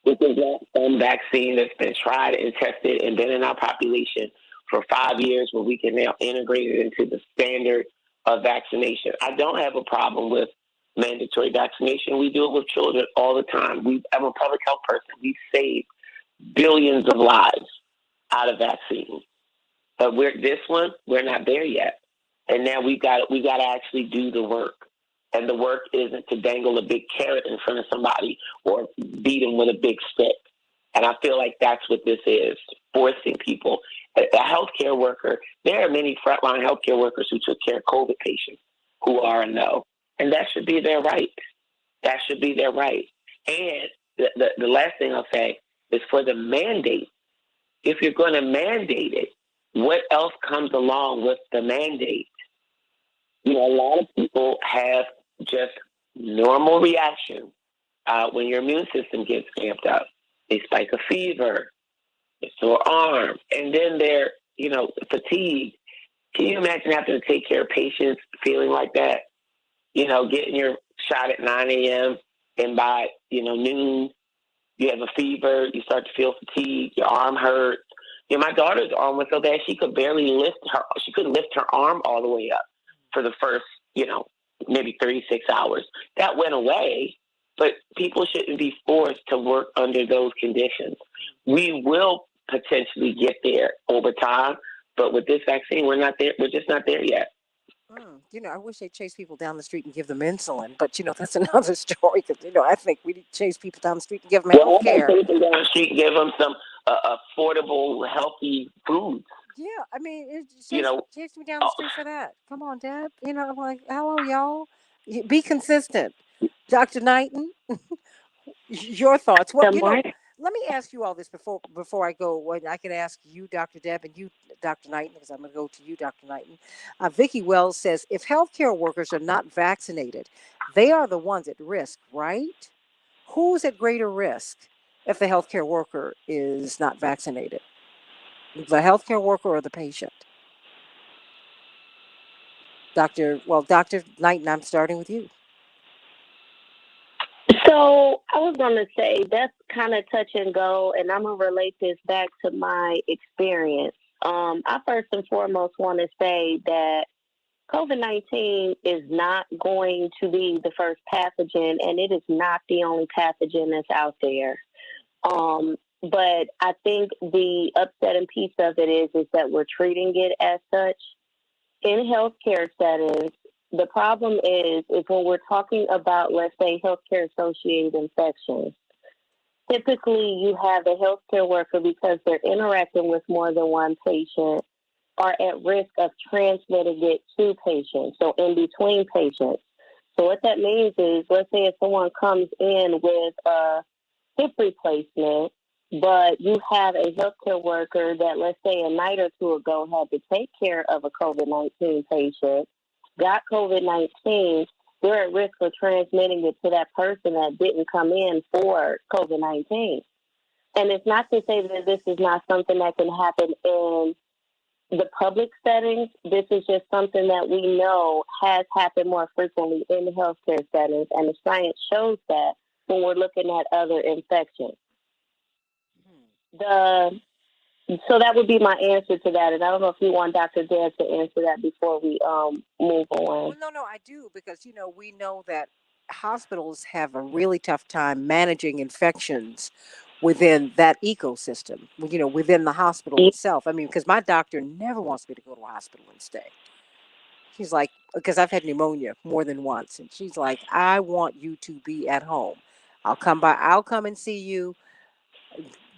This is not some vaccine that's been tried and tested and been in our population for 5 years where we can now integrate it into the standard of vaccination. I don't have a problem with mandatory vaccination. We do it with children all the time. I'm a public health person. We've saved billions of lives out of vaccines. But we're not there yet. And now we got to actually do the work. And the work isn't to dangle a big carrot in front of somebody or beat them with a big stick. And I feel like that's what this is, forcing people. A healthcare worker, there are many frontline healthcare workers who took care of COVID patients who are a no. And that should be their right. That should be their right. And the last thing I'll say is for the mandate. If you're going to mandate it, what else comes along with the mandate? You know, a lot of people have just normal reaction when your immune system gets amped up. They spike a fever, a sore arm, and then they're, fatigued. Can you imagine having to take care of patients feeling like that? You know, getting your shot at 9 a.m. and by, noon, you have a fever, you start to feel fatigued, your arm hurts. My daughter's arm was so bad she couldn't lift her arm all the way up for the first, maybe 36 hours. That went away, but people shouldn't be forced to work under those conditions. We will potentially get there over time, but with this vaccine, we're not there. We're just not there yet. I wish they'd chase people down the street and give them insulin, but that's another story. Because I think we need to chase people down the street and give them health care. Chase them down the street and give them some affordable, healthy foods. Yeah, I mean, chase me down the street for that. Come on, Deb. I'm like, hello, y'all. Be consistent, Dr. Knighton. Your thoughts? Well, let me ask you all this before I go. I can ask you, Dr. Deb, and you, Dr. Knighton, because I'm going to go to you, Dr. Knighton. Vicki Wells says, if healthcare workers are not vaccinated, they are the ones at risk, right? Who's at greater risk if the healthcare worker is not vaccinated? The healthcare worker or the patient? Dr. Knighton, I'm starting with you. So I was going to say that's kind of touch and go, and I'm going to relate this back to my experience. I first and foremost want to say that COVID-19 is not going to be the first pathogen, and it is not the only pathogen that's out there. But I think the upsetting piece of it is that we're treating it as such. In healthcare settings, the problem is when we're talking about, let's say, healthcare-associated infections, typically you have a healthcare worker, because they're interacting with more than one patient, are at risk of transmitting it to patients, so in between patients. So what that means is, let's say if someone comes in with a hip replacement, but you have a healthcare worker that, let's say, a night or two ago had to take care of a COVID-19 patient, got COVID-19, they're at risk for transmitting it to that person that didn't come in for COVID-19. And it's not to say that this is not something that can happen in the public settings. This is just something that we know has happened more frequently in the healthcare settings, and the science shows that when we're looking at other infections. So that would be my answer to that, and I don't know if you want Dr. Deb to answer that before we move on. Well, no, I do, because we know that hospitals have a really tough time managing infections within that ecosystem. Within the hospital itself. I mean, because my doctor never wants me to go to a hospital and stay. She's like, because I've had pneumonia more than once, and she's like, I want you to be at home. I'll come and see you.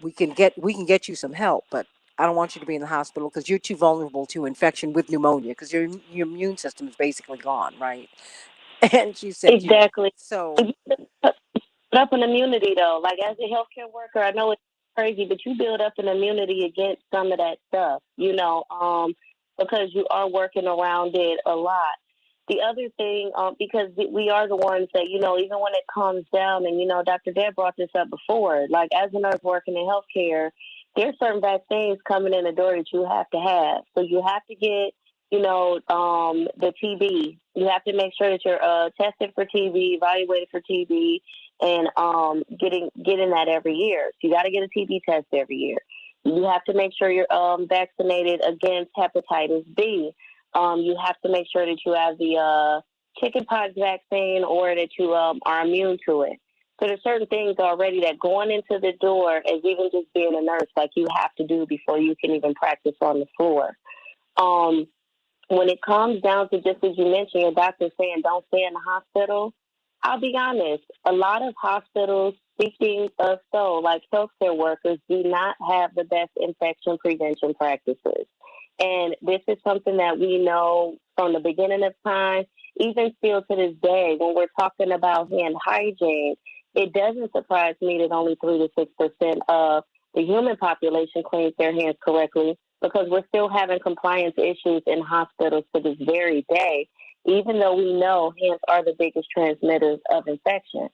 We can get you some help, but I don't want you to be in the hospital because you're too vulnerable to infection with pneumonia because your immune system is basically gone, right? And she said, exactly. So put up an immunity, though. Like, as a healthcare worker, I know it's crazy, but you build up an immunity against some of that stuff, because you are working around it a lot. The other thing, because we are the ones that, even when it calms down, and, Dr. Deb brought this up before, like, as a nurse working in healthcare, there's certain vaccines coming in the door that you have to have. So you have to get, the TB. You have to make sure that you're tested for TB, evaluated for TB, and getting that every year. So you got to get a TB test every year. You have to make sure you're vaccinated against hepatitis B. You have to make sure that you have the chickenpox vaccine or that you are immune to it. So there's certain things already that going into the door, as even just being a nurse, like you have to do before you can even practice on the floor. When it comes down to, just as you mentioned, your doctor saying don't stay in the hospital, I'll be honest, a lot of hospitals, speaking of like healthcare workers, do not have the best infection prevention practices. And this is something that we know from the beginning of time, even still to this day, when we're talking about hand hygiene, it doesn't surprise me that only 3 to 6% of the human population cleans their hands correctly, because we're still having compliance issues in hospitals to this very day, even though we know hands are the biggest transmitters of infection.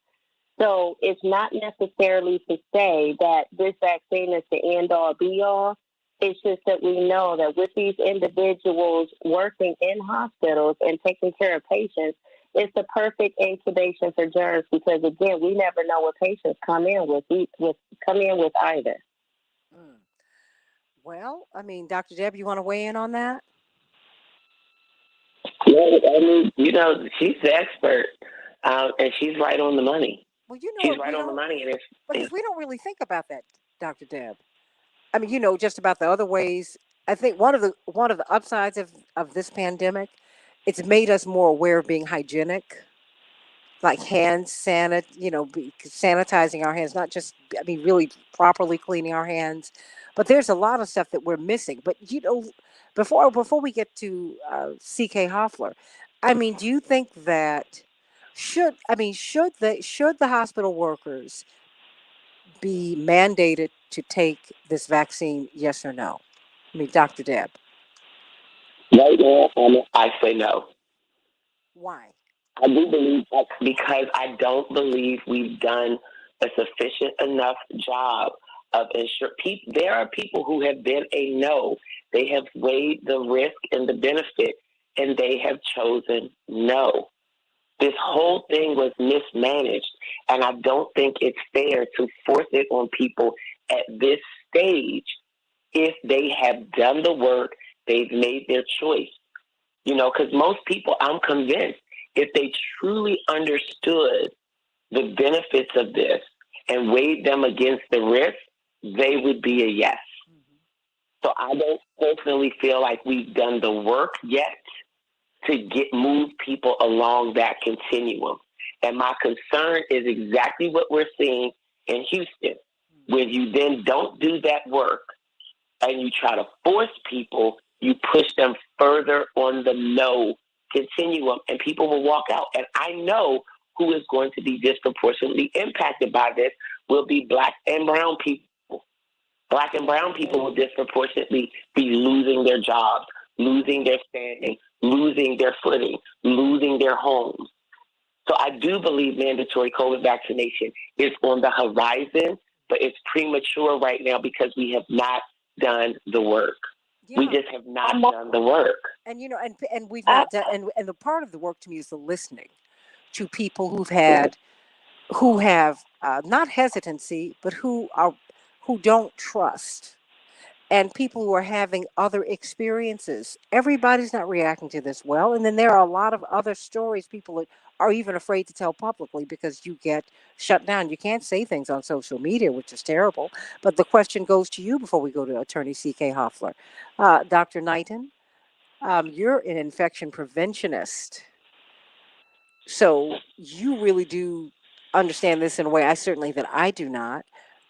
So it's not necessarily to say that this vaccine is the end-all, be-all. It's just that we know that with these individuals working in hospitals and taking care of patients, it's the perfect incubation for germs, because, again, we never know what patients come in with either. Well, I mean, Dr. Deb, you want to weigh in on that? Yeah, I mean, she's the expert, and she's right on the money. Well, she's right on the money, and because we don't really think about that, Dr. Deb. I mean, just about the other ways. I think one of the upsides of this pandemic, it's made us more aware of being hygienic, like sanitizing our hands, not just, really properly cleaning our hands. But there's a lot of stuff that we're missing. But, before we get to C.K. Hoffler, I mean, do you think that should the hospital workers be mandated to take this vaccine, yes or no? I mean, Dr. Deb. Right now, I say no. Why? I do believe that because I don't believe we've done a sufficient enough job of ensuring. There are people who have been a no. They have weighed the risk and the benefit, and they have chosen no. This whole thing was mismanaged, and I don't think it's fair to force it on people at this stage. If they have done the work, they've made their choice. Because most people, I'm convinced, if they truly understood the benefits of this and weighed them against the risk, they would be a yes. So I don't personally feel like we've done the work yet to move people along that continuum. And my concern is exactly what we're seeing in Houston, where you then don't do that work and you try to force people, you push them further on the no continuum, and people will walk out. And I know who is going to be disproportionately impacted by this, will be Black and brown people. Black and brown people will disproportionately be losing their jobs, losing their standing, losing their footing, losing their homes. So I do believe mandatory COVID vaccination is on the horizon, but it's premature right now because we have not done the work. Yeah. We just have not done the work. And and we've not done, and the part of the work to me is the listening to people who have not hesitancy, but who don't trust, and people who are having other experiences. Everybody's not reacting to this well, and then there are a lot of other stories people are even afraid to tell publicly because you get shut down. You can't say things on social media, which is terrible. But the question goes to you before we go to Attorney C.K. Hoffler. Dr. Knighton, you're an infection preventionist. So you really do understand this in a way I certainly that I do not.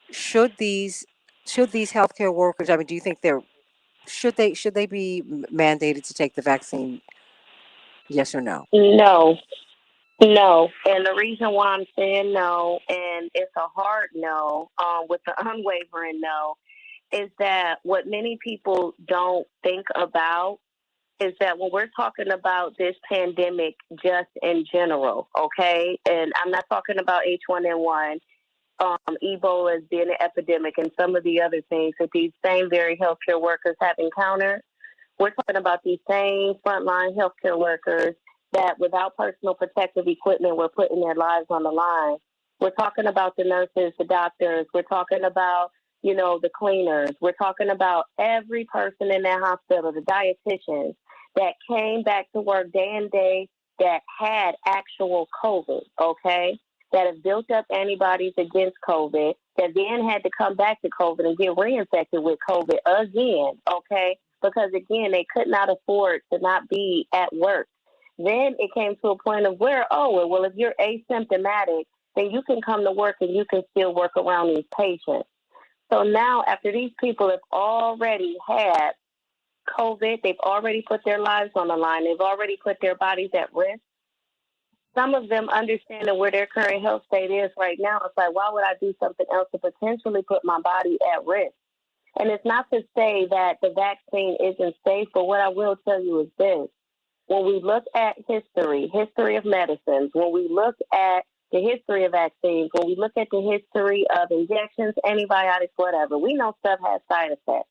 Should these healthcare workers, I mean, do you think should they be mandated to take the vaccine? Yes or no? No. No. And the reason why I'm saying no, and it's a hard no, with the unwavering no, is that what many people don't think about is that when we're talking about this pandemic just in general, okay, and I'm not talking about H1N1, Ebola as being an epidemic and some of the other things that these same very healthcare workers have encountered. We're talking about these same frontline healthcare workers that without personal protective equipment were putting their lives on the line. We're talking about the nurses, the doctors. We're talking about, the cleaners. We're talking about every person in that hospital, the dietitians that came back to work day and day that had actual COVID, okay, that have built up antibodies against COVID, that then had to come back to COVID and get reinfected with COVID again, okay, because, again, they could not afford to not be at work. Then it came to a point of where, well, if you're asymptomatic, then you can come to work and you can still work around these patients. So now, after these people have already had COVID, they've already put their lives on the line, they've already put their bodies at risk. Some of them understanding where their current health state is right now. It's like, why would I do something else to potentially put my body at risk? And it's not to say that the vaccine isn't safe, but what I will tell you is this. When we look at history of medicines, when we look at the history of vaccines, when we look at the history of injections, antibiotics, whatever, we know stuff has side effects.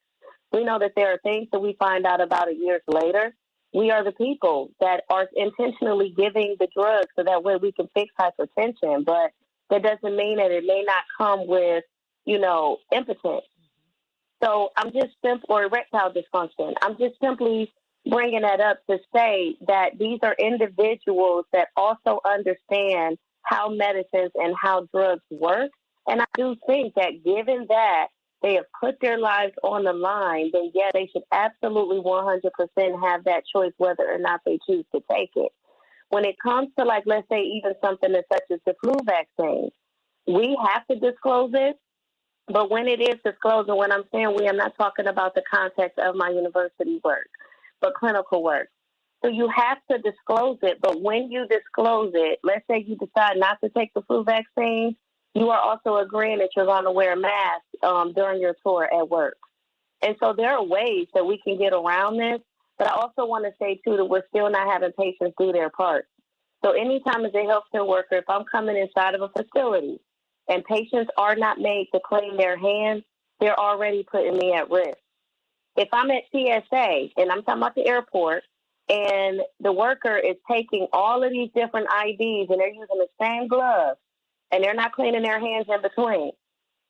We know that there are things that we find out about years later. We are the people that are intentionally giving the drugs so that way we can fix hypertension, but that doesn't mean that it may not come with, impotence. So I'm just or erectile dysfunction. I'm just simply bringing that up to say that these are individuals that also understand how medicines and how drugs work. And I do think that given that they have put their lives on the line, then yeah, they should absolutely 100% have that choice whether or not they choose to take it. When it comes to, like, let's say even something as such as the flu vaccine, we have to disclose it. But when it is disclosed, and when I'm saying we, I'm not talking about the context of my university work, but clinical work. So you have to disclose it. But when you disclose it, let's say you decide not to take the flu vaccine, you are also agreeing that you're going to wear a mask during your tour at work. And so there are ways that we can get around this. But I also want to say, too, that we're still not having patients do their part. So anytime as a healthcare worker, if I'm coming inside of a facility and patients are not made to clean their hands, they're already putting me at risk. If I'm at TSA, and I'm talking about the airport, and the worker is taking all of these different IDs and they're using the same gloves, and they're not cleaning their hands in between,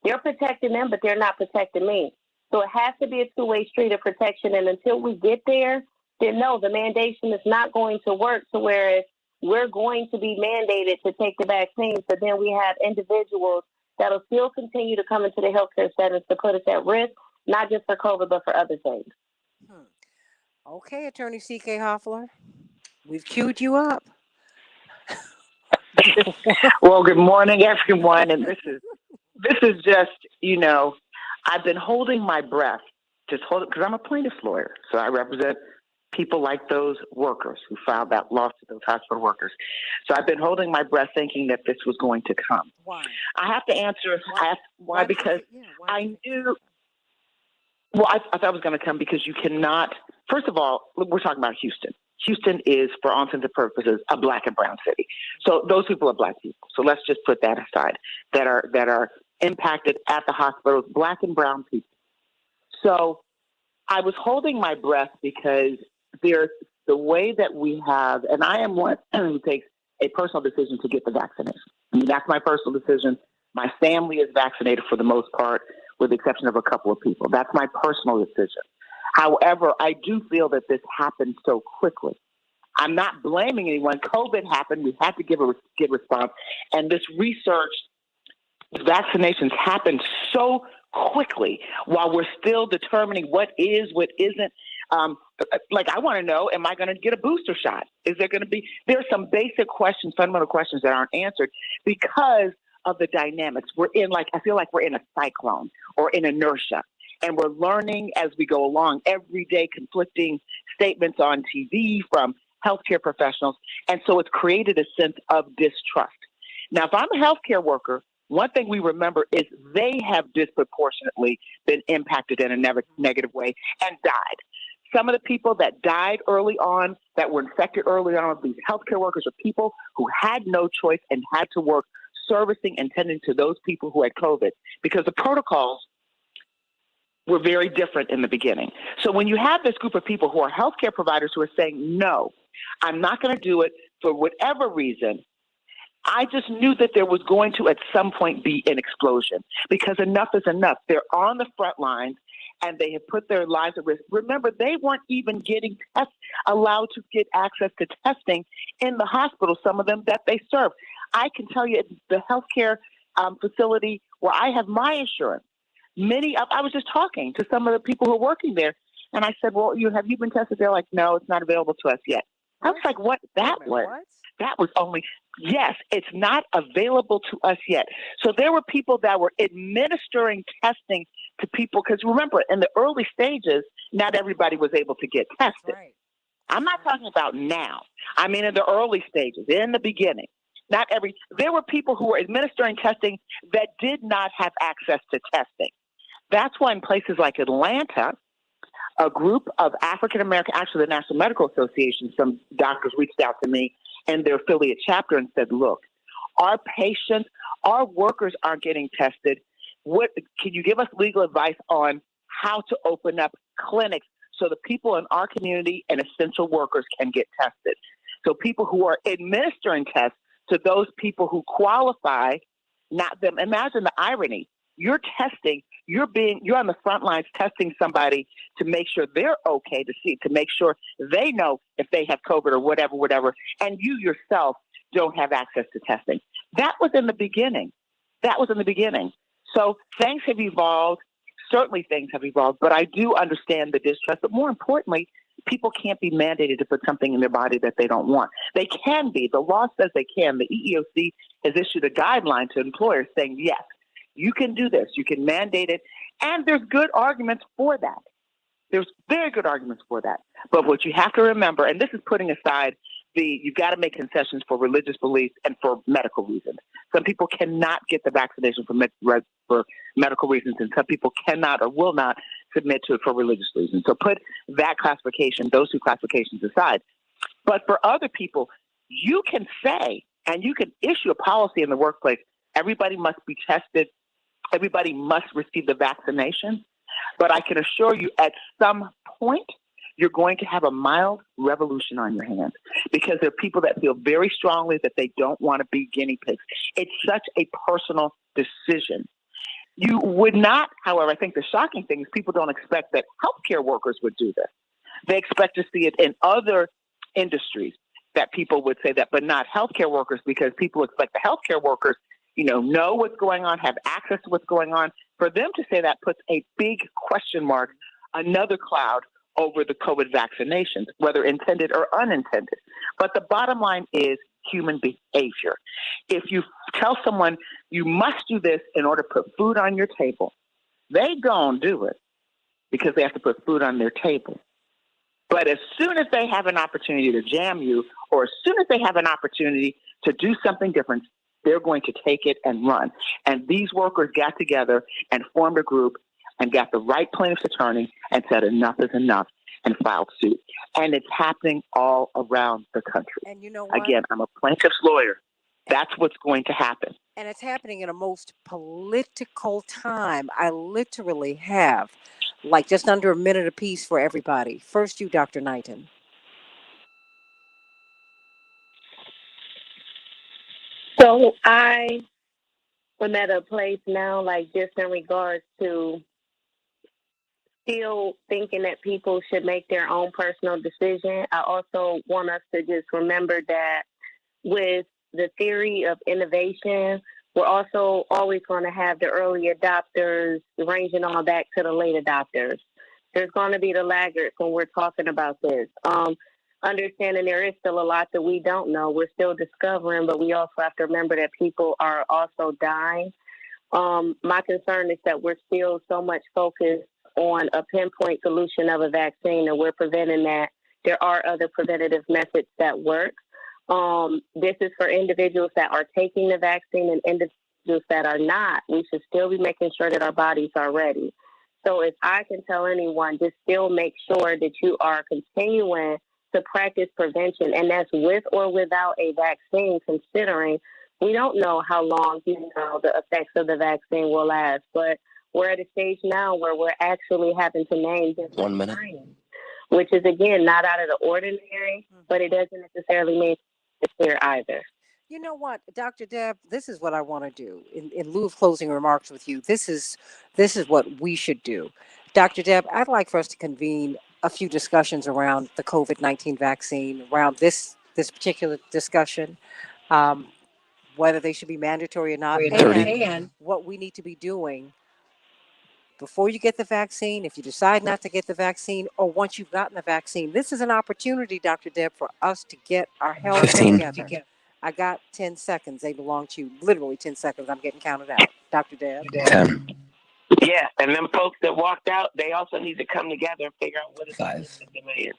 they're protecting them, but they're not protecting me. So it has to be a two-way street of protection, and until we get there, then no, the mandation is not going to work to where we're going to be mandated to take the vaccine, so then we have individuals that will still continue to come into the healthcare settings to put us at risk, not just for COVID, but for other things. Okay, Attorney C.K. Hoffler, we've queued you up. Well, good morning, everyone. And this is just, I've been holding my breath, just hold it, because I'm a plaintiff's lawyer, so I represent people like those workers who filed that lawsuit, those hospital workers. So I've been holding my breath thinking that this was going to come. Why? I have to answer why because I knew. Well, I thought it was going to come because you cannot. First of all, we're talking about Houston. Houston is, for all intents and purposes, a black and brown city. So those people are black people. So let's just put that aside. That are impacted at the hospitals, black and brown people. So I was holding my breath because there's the way that we have, and I am one who takes a personal decision to get the vaccination. I mean, that's my personal decision. My family is vaccinated for the most part, with the exception of a couple of people. That's my personal decision. However, I do feel that this happened so quickly. I'm not blaming anyone. COVID happened. We had to give a response. And this research, vaccinations happened so quickly while we're still determining what is, what isn't. Like, I want to know, am I going to get a booster shot? Is there going to be, there are some basic questions, fundamental questions that aren't answered because of the dynamics. We're in, like, I feel like we're in a cyclone or in inertia. And we're learning as we go along, every day conflicting statements on TV from healthcare professionals. And so it's created a sense of distrust. Now, if I'm a healthcare worker, one thing we remember is they have disproportionately been impacted in a negative way and died. Some of the people that died early on, that were infected early on, these healthcare workers are people who had no choice and had to work servicing and tending to those people who had COVID because the protocols were very different in the beginning. So when you have this group of people who are healthcare providers who are saying, no, I'm not going to do it for whatever reason, I just knew that there was going to at some point be an explosion because enough is enough. They're on the front lines and they have put their lives at risk. Remember, they weren't even getting allowed to get access to testing in the hospital, some of them that they serve. I can tell you the healthcare facility where I have my insurance, I was just talking to some of the people who are working there, and I said, well, have you been tested? They're like, no, it's not available to us yet. I was like, what? That was only, yes, it's not available to us yet. So there were people that were administering testing to people, because remember, in the early stages, not everybody was able to get tested. Right. I'm not talking about now. I mean, in the early stages, in the beginning. There were people who were administering testing that did not have access to testing. That's why in places like Atlanta, a group of African American, actually the National Medical Association, some doctors reached out to me and their affiliate chapter and said, look, our patients, our workers aren't getting tested. Can you give us legal advice on how to open up clinics so the people in our community and essential workers can get tested? So people who are administering tests to those people who qualify, not them. Imagine the irony. You're testing, you're on the front lines testing somebody to make sure they're okay, to make sure they know if they have COVID or whatever, and you yourself don't have access to testing. That was in the beginning. So things have evolved. Certainly things have evolved, but I do understand the distrust. But more importantly, people can't be mandated to put something in their body that they don't want. They can be. The law says they can. The EEOC has issued a guideline to employers saying, yes, you can do this. You can mandate it. And there's good arguments for that. There's very good arguments for that. But what you have to remember, and this is putting aside you've got to make concessions for religious beliefs and for medical reasons. Some people cannot get the vaccination for medical reasons, and some people cannot or will not submit to it for religious reasons. So put those two classifications aside. But for other people, you can say, and you can issue a policy in the workplace, everybody must be tested, everybody must receive the vaccination. But I can assure you at some point, you're going to have a mild revolution on your hands because there are people that feel very strongly that they don't want to be guinea pigs. It's such a personal decision. You would not, however, I think the shocking thing is people don't expect that healthcare workers would do this. They expect to see it in other industries that people would say that, but not healthcare workers, because people expect the healthcare workers, know what's going on, have access to what's going on. For them to say that puts a big question mark, another cloud over the COVID vaccinations, whether intended or unintended. But the bottom line is human behavior. If you tell someone you must do this in order to put food on your table, they don't do it because they have to put food on their table. But as soon as they have an opportunity to jam you, or as soon as they have an opportunity to do something different, they're going to take it and run. And these workers got together and formed a group and got the right plaintiff's attorney and said enough is enough and filed suit. And it's happening all around the country. And you know what? Again, I'm a plaintiff's lawyer. That's what's going to happen. And it's happening in a most political time. I literally have like just under a minute apiece for everybody. First, you, Dr. Knighton. So I am at a place now, like just in regards to still thinking that people should make their own personal decision. I also want us to just remember that with the theory of innovation, we're also always going to have the early adopters ranging all back to the late adopters. There's going to be the laggards when we're talking about this. Understanding there is still a lot that we don't know. We're still discovering, but we also have to remember that people are also dying. My concern is that we're still so much focused on a pinpoint solution of a vaccine, and we're preventing that. There are other preventative methods that work. This is for individuals that are taking the vaccine and individuals that are not. We should still be making sure that our bodies are ready. So if I can tell anyone, just still make sure that you are continuing to practice prevention, and that's with or without a vaccine, considering we don't know how long, the effects of the vaccine will last. But we're at a stage now where we're actually having to name different 1 minute. strains, which is, again, not out of the ordinary, but it doesn't necessarily mean it's here either. You know what, Dr. Deb, this is what I want to do. In lieu of closing remarks with you, this is what we should do. Dr. Deb, I'd like for us to convene a few discussions around the COVID-19 vaccine, around this particular discussion, whether they should be mandatory or not, 30. and what we need to be doing before you get the vaccine, if you decide not to get the vaccine, or once you've gotten the vaccine. This is an opportunity, Dr. Deb, for us to get our health 15. together. I got 10 seconds. They belong to you. Literally 10 seconds. I'm getting counted out. Dr. Deb. 10. Yeah, and them folks that walked out, they also need to come together and figure out what is 5. the demand.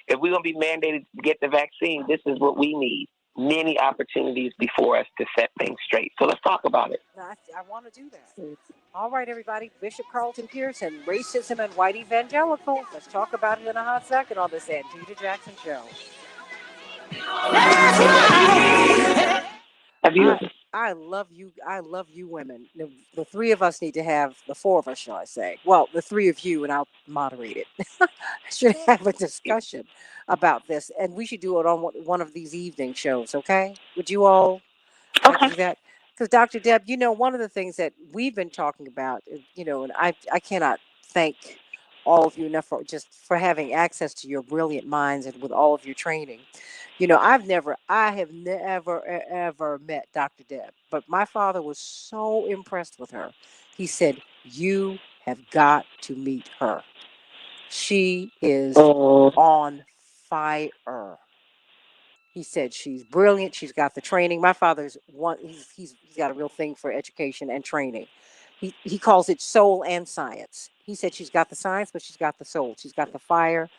If we're going to be mandated to get the vaccine, this is what we need. Many opportunities before us to set things straight. So let's talk about it. No, I want to do that. All right, everybody. Bishop Carlton Pearson, racism and white evangelical. Let's talk about it in a hot second on this Santita Jackson show. I love you. I love you women. The three of us need to have, the four of us, shall I say. Well, the three of you, and I'll moderate it. Should have a discussion about this. And we should do it on one of these evening shows, okay? Would you all like to do that? Because Dr. Deb, one of the things that we've been talking about, and I cannot thank all of you enough for having access to your brilliant minds and with all of your training. I have never ever met Dr. Deb, but my father was so impressed with her. He said, "You have got to meet her. She is on fire." He said she's brilliant. She's got the training. My father's he's got a real thing for education and training. He calls it soul and science. He said she's got the science, but she's got the soul. She's got the fire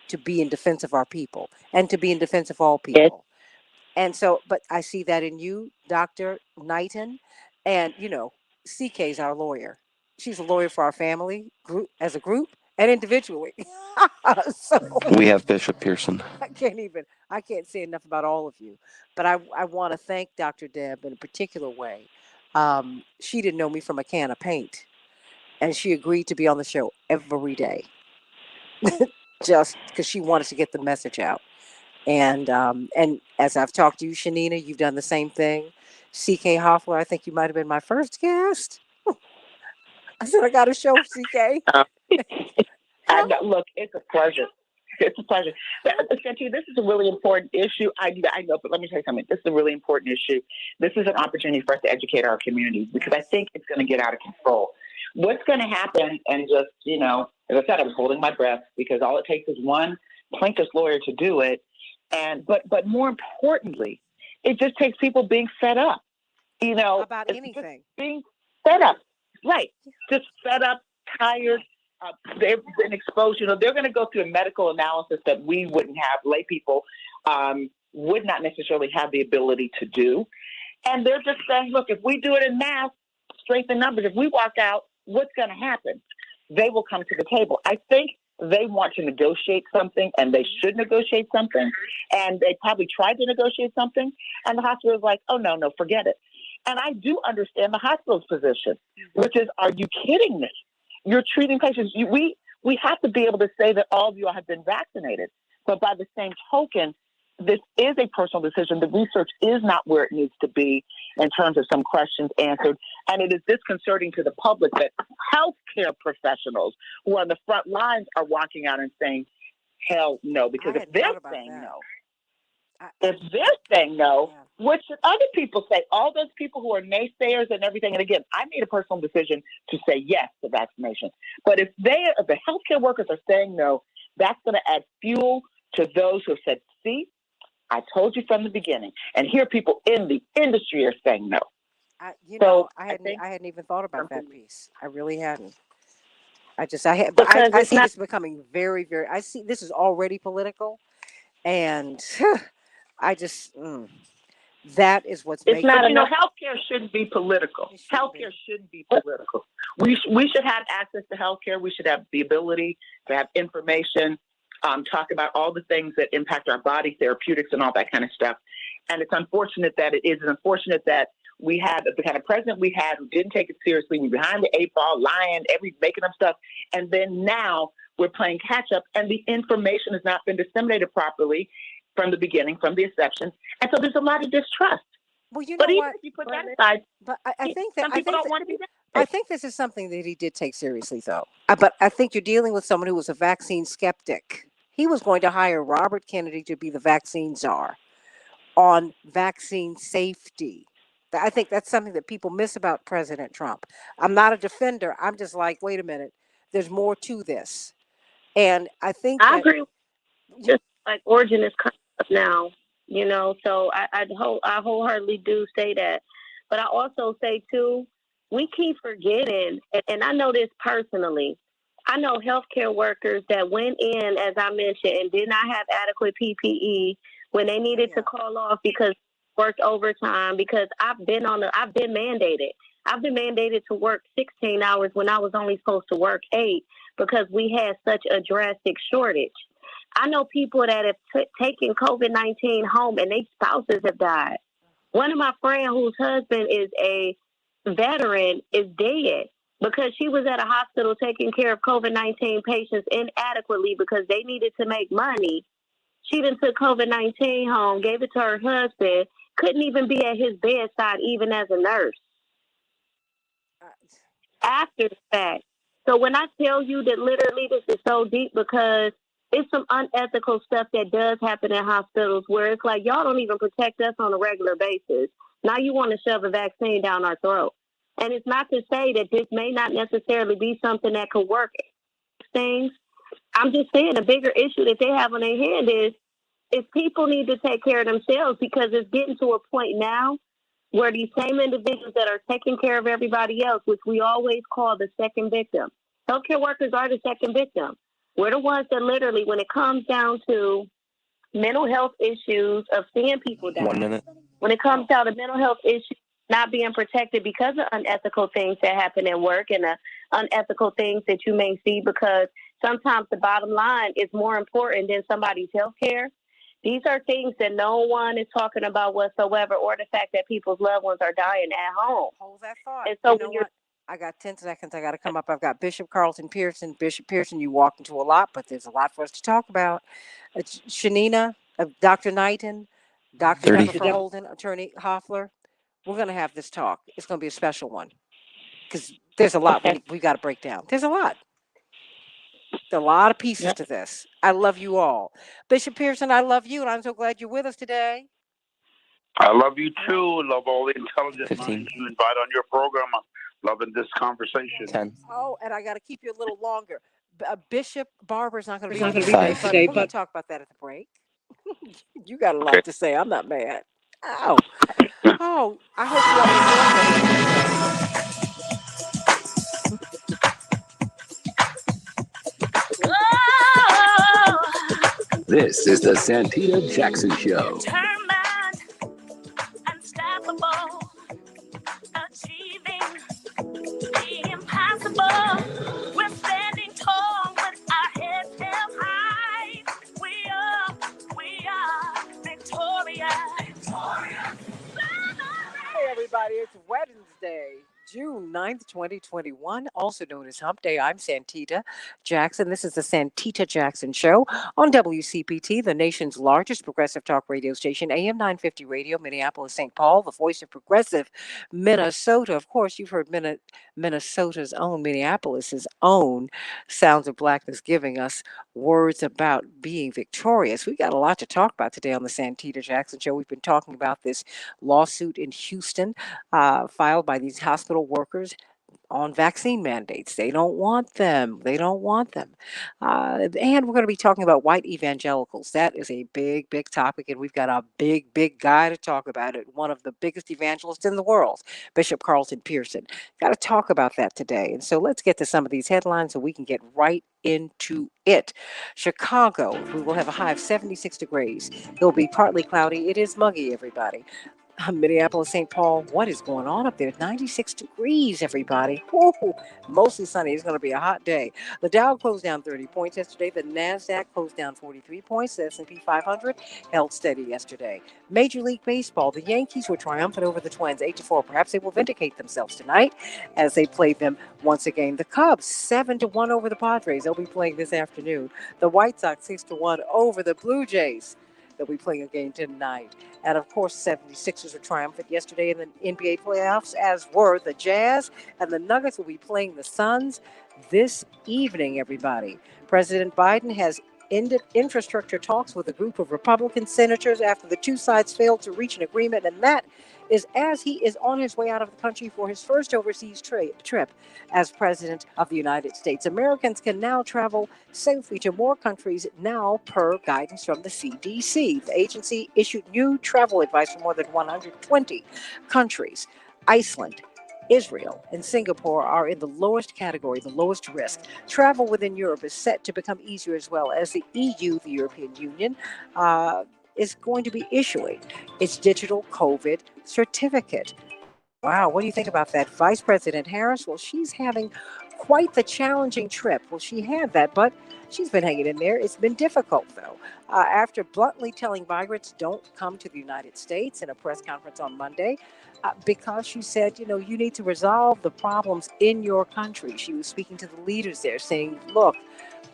to be in defense of our people and to be in defense of all people. And so, but I see that in you, Dr. Knighton, and CK's our lawyer. She's a lawyer for our family group as a group and individually. So We have Bishop Pearson. I can't say enough about all of you. But I want to thank Dr. Deb in a particular way. She didn't know me from a can of paint, and she agreed to be on the show every day, just because she wanted to get the message out. And as I've talked to you, Shanina, you've done the same thing. CK Hoffler, I think you might have been my first guest. I said I got a show, CK. Look, it's a pleasure. It's a pleasure. Santita, this is a really important issue. I know, but let me tell you something. This is a really important issue. This is an opportunity for us to educate our community because I think it's going to get out of control. What's going to happen, and just, as I said, I was holding my breath because all it takes is one plaintiff's lawyer to do it. But more importantly, it just takes people being fed up. About anything. Being fed up. Right. Just fed up, tired, they've been exposed. They're going to go through a medical analysis that we wouldn't have. Lay people would not necessarily have the ability to do. And they're just saying, look, if we do it in mass, strength in numbers, if we walk out, what's going to happen? They will come to the table. I think they want to negotiate something, and they should negotiate something. And they probably tried to negotiate something, and the hospital is like, oh, no, forget it. And I do understand the hospital's position, which is, are you kidding me? You're treating patients. We have to be able to say that all of you have been vaccinated. But by the same token, this is a personal decision. The research is not where it needs to be in terms of some questions answered. And it is disconcerting to the public that healthcare professionals who are on the front lines are walking out and saying, hell no, because if they're saying no, what should other people say? All those people who are naysayers and everything. And again, I made a personal decision to say yes to vaccination. But if the healthcare workers are saying no, that's going to add fuel to those who have said, see, I told you from the beginning. And here people in the industry are saying no. I hadn't even thought about that piece. I really hadn't. I see this becoming very, very, I see this is already political. And that is what's making it. Healthcare shouldn't be political. Healthcare shouldn't be political. We should have access to healthcare. We should have the ability to have information, talk about all the things that impact our body, therapeutics, and all that kind of stuff. And it's unfortunate that we had the kind of president we had who didn't take it seriously. We're behind the eight ball, lying, making up stuff. And then now we're playing catch up, and the information has not been disseminated properly from the beginning, from the inception. And so there's a lot of distrust. Well, but even if you put that aside, but I think that some people don't want to be vaccinated. I think this is something that he did take seriously, though. But I think you're dealing with someone who was a vaccine skeptic. He was going to hire Robert Kennedy to be the vaccine czar on vaccine safety. I think that's something that people miss about President Trump. I'm not a defender. I'm just like, wait a minute. There's more to this. And I think I agree. Just like origin is coming up now, so I wholeheartedly do say that. But I also say, too, we keep forgetting, and I know this personally. I know healthcare workers that went in, as I mentioned, and did not have adequate PPE when they needed to call off because worked overtime, because I've been mandated. I've been mandated to work 16 hours when I was only supposed to work 8 because we had such a drastic shortage. I know people that have taken COVID-19 home and their spouses have died. One of my friends whose husband is a veteran is dead because she was at a hospital taking care of COVID-19 patients inadequately because they needed to make money. She then took COVID-19 home, gave it to her husband, couldn't even be at his bedside even as a nurse. After the fact. So when I tell you that literally this is so deep because it's some unethical stuff that does happen in hospitals where it's like, y'all don't even protect us on a regular basis. Now you want to shove a vaccine down our throat. And it's not to say that this may not necessarily be something that could work. Things. I'm just saying the bigger issue that they have on their hand is people need to take care of themselves because it's getting to a point now where these same individuals that are taking care of everybody else, which we always call the second victim. Healthcare workers are the second victim. We're the ones that literally, when it comes down to mental health issues of seeing people die, 1 minute. when it comes down to mental health issues not being protected because of unethical things that happen in work and unethical things that you may see because sometimes the bottom line is more important than somebody's health care. These are things that no one is talking about whatsoever, or the fact that people's loved ones are dying at home. Hold that thought. And so you know what? I got 10 seconds. I got to come up. I've got Bishop Carlton Pearson. Bishop Pearson, you walked into a lot, but there's a lot for us to talk about. Shanina, Dr. Knighton, Dr. Jennifer Holden, Attorney Hoffler. We're going to have this talk. It's going to be a special one because there's a lot we got to break down. There's a lot. There are a lot of pieces to this. I love you all. Bishop Pearson, I love you, and I'm so glad you're with us today. I love you too. Love all the intelligent minds you invite on your program. I'm loving this conversation. 10. Oh, and I got to keep you a little longer. Bishop Barber's not going to be on today, but we'll talk about that at the break. You got a lot to say. I'm not mad. Ow. Oh, I hope you all enjoyed it. This is the Santita Jackson Show. Determined, unstoppable, achieving the impossible. We're standing tall with our heads held high. We are victorious. Hey everybody, it's Wednesday, June 9th, 2021, also known as Hump Day. I'm Santita Jackson. This is the Santita Jackson Show on WCPT, the nation's largest progressive talk radio station, AM 950 Radio, Minneapolis, St. Paul, the voice of progressive Minnesota. Of course, you've heard Minnesota's own, Minneapolis's own Sounds of Blackness giving us words about being victorious. We've got a lot to talk about today on the Santita Jackson Show. We've been talking about this lawsuit in Houston filed by these hospital workers on vaccine mandates. They don't want them. They don't want them. And we're going to be talking about white evangelicals. That is a big, big topic, and we've got a big, big guy to talk about it. One of the biggest evangelists in the world, Bishop Carlton Pearson. Got to talk about that today. And so let's get to some of these headlines so we can get right into it. Chicago, we will have a high of 76 degrees. It'll be partly cloudy. It is muggy, everybody. Minneapolis, St. Paul, what is going on up there? 96 degrees, everybody. Woo, mostly sunny. It's going to be a hot day. The Dow closed down 30 points yesterday. The NASDAQ closed down 43 points. The S&P 500 held steady yesterday. Major League Baseball, the Yankees were triumphant over the Twins, 8-4. Perhaps they will vindicate themselves tonight as they play them once again. The Cubs, 7-1 over the Padres. They'll be playing this afternoon. The White Sox, 6-1 over the Blue Jays. They'll be playing a game tonight. And of course, 76ers were triumphant yesterday in the NBA playoffs, as were the Jazz. And the Nuggets will be playing the Suns this evening, everybody. President Biden has ended infrastructure talks with a group of Republican senators after the two sides failed to reach an agreement. And that is as he is on his way out of the country for his first overseas trip as President of the United States. Americans can now travel safely to more countries now per guidance from the CDC. The agency issued new travel advice for more than 120 countries. Iceland, Israel, and Singapore are in the lowest category, the lowest risk. Travel within Europe is set to become easier as well as the EU, the European Union, is going to be issuing its digital COVID certificate. Wow, what do you think about that? Vice President Harris, well, she's having quite the challenging trip. Well, she had that, but she's been hanging in there. It's been difficult, though. After bluntly telling migrants don't come to the United States in a press conference on Monday, because she said, you need to resolve the problems in your country. She was speaking to the leaders there saying, look,